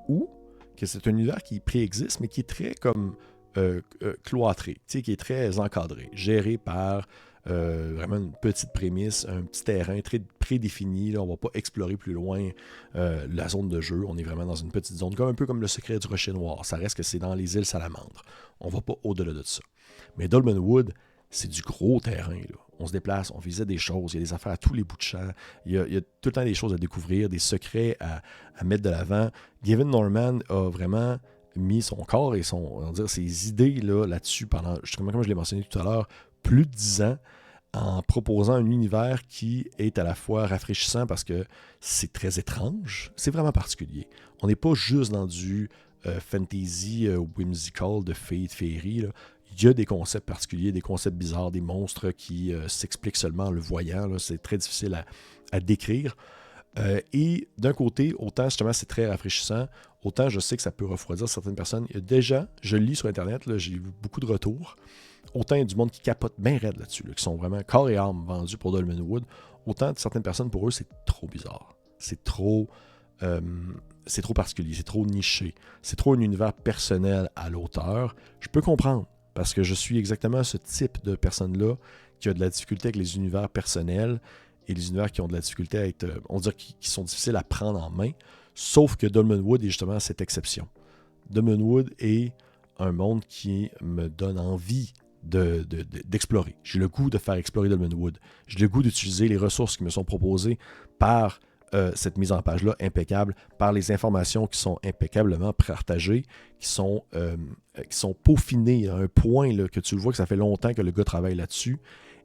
ou que c'est un univers qui préexiste, mais qui est très comme cloîtré, qui est très encadré, géré par vraiment une petite prémisse, un petit terrain très prédéfini. Là, on ne va pas explorer plus loin la zone de jeu. On est vraiment dans une petite zone, un peu comme le secret du Rocher Noir. Ça reste que c'est dans les îles Salamandres. On ne va pas au-delà de ça. Mais Dolmenwood, c'est du gros terrain. Là. On se déplace, on visite des choses, il y a des affaires à tous les bouts de champ, il y a tout le temps des choses à découvrir, des secrets à mettre de l'avant. Gavin Norman a vraiment mis son corps et ses idées là-dessus pendant, justement, comme je l'ai mentionné tout à l'heure, plus de 10 ans, en proposant un univers qui est à la fois rafraîchissant parce que c'est très étrange, c'est vraiment particulier. On n'est pas juste dans du fantasy whimsical de fées et de féerie, là. Il y a des concepts particuliers, des concepts bizarres, des monstres qui s'expliquent seulement en le voyant. Là. C'est très difficile à décrire. Et d'un côté, autant justement c'est très rafraîchissant, autant je sais que ça peut refroidir certaines personnes. Il y a déjà, je le lis sur Internet, là, j'ai vu beaucoup de retours. Autant il y a du monde qui capote bien raide là-dessus, là, qui sont vraiment corps et âme vendus pour Dolmenwood. Autant certaines personnes, pour eux, c'est trop bizarre. C'est trop particulier, c'est trop niché. C'est trop un univers personnel à l'auteur. Je peux comprendre. Parce que je suis exactement ce type de personne-là qui a de la difficulté avec les univers personnels et les univers qui ont de la difficulté à être, on dirait qui sont difficiles à prendre en main. Sauf que Dolmenwood est justement cette exception. Dolmenwood est un monde qui me donne envie d'explorer. J'ai le goût de faire explorer Dolmenwood. J'ai le goût d'utiliser les ressources qui me sont proposées par cette mise en page-là impeccable, par les informations qui sont impeccablement partagées, qui sont peaufinées à un point là, que tu le vois que ça fait longtemps que le gars travaille là-dessus,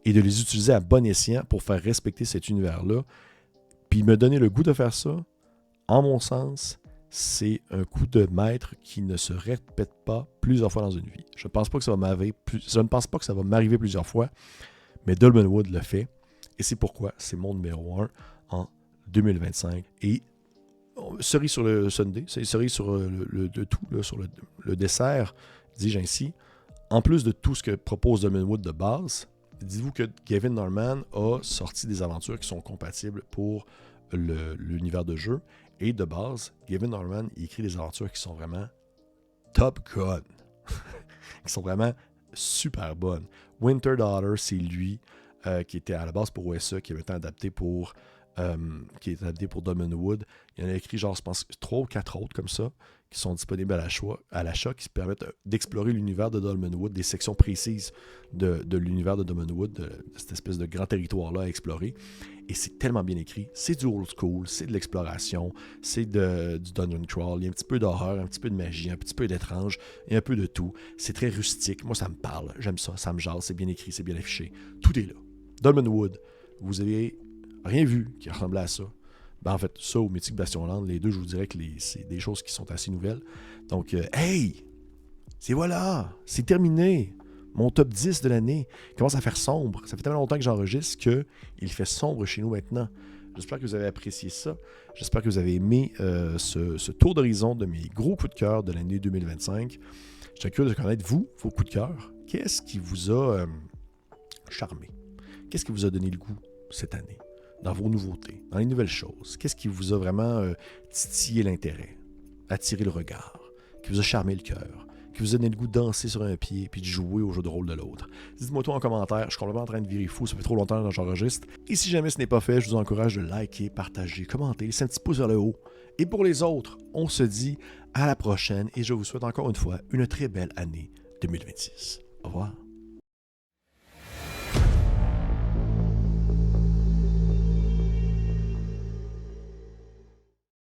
et de les utiliser à bon escient pour faire respecter cet univers-là. Puis me donner le goût de faire ça, en mon sens, c'est un coup de maître qui ne se répète pas plusieurs fois dans une vie. Je ne pense pas que ça va m'arriver plusieurs fois, mais Dolmenwood le fait, et c'est pourquoi c'est mon numéro 1 en 2025. Et cerise sur le sundae, c'est cerise sur le tout, là, sur le dessert, dis-je ainsi. En plus de tout ce que propose Dolmenwood de base, dites-vous que Gavin Norman a sorti des aventures qui sont compatibles pour l'univers de jeu. Et de base, Gavin Norman il écrit des aventures qui sont vraiment top gun. qui sont vraiment super bonnes. Winter Daughter, c'est lui qui était à la base pour OSE, qui avait été adapté pour Dolmenwood. Il en a écrit, genre, je pense, 3 ou 4 autres comme ça, qui sont disponibles à l'achat, qui se permettent d'explorer l'univers de Dolmenwood, des sections précises de l'univers de Dolmenwood, de cette espèce de grand territoire-là à explorer. Et c'est tellement bien écrit. C'est du old school, c'est de l'exploration, c'est du dungeon crawl. Il y a un petit peu d'horreur, un petit peu de magie, un petit peu d'étrange, et un peu de tout. C'est très rustique. Moi, ça me parle. J'aime ça. Ça me jase. C'est bien écrit, c'est bien affiché. Tout est là. Dolmenwood, vous avez rien vu qui ressemblait à ça. Ben, en fait, ça ou Mythic Bastionland, les deux, je vous dirais que c'est des choses qui sont assez nouvelles. Donc, hey! C'est voilà! C'est terminé! Mon top 10 de l'année commence à faire sombre. Ça fait tellement longtemps que j'enregistre qu'il fait sombre chez nous maintenant. J'espère que vous avez apprécié ça. J'espère que vous avez aimé ce tour d'horizon de mes gros coups de cœur de l'année 2025. Je suis curieux de connaître, vous, vos coups de cœur. Qu'est-ce qui vous a charmé? Qu'est-ce qui vous a donné le goût cette année? Dans vos nouveautés, dans les nouvelles choses? Qu'est-ce qui vous a vraiment titillé l'intérêt, attiré le regard, qui vous a charmé le cœur, qui vous a donné le goût de danser sur un pied puis de jouer au jeu de rôle de l'autre? Dites-moi tout en commentaire, je suis complètement en train de virer fou, ça fait trop longtemps que j'enregistre. Et si jamais ce n'est pas fait, je vous encourage de liker, partager, commenter, laisser un petit pouce vers le haut. Et pour les autres, on se dit à la prochaine et je vous souhaite encore une fois une très belle année 2026. Au revoir.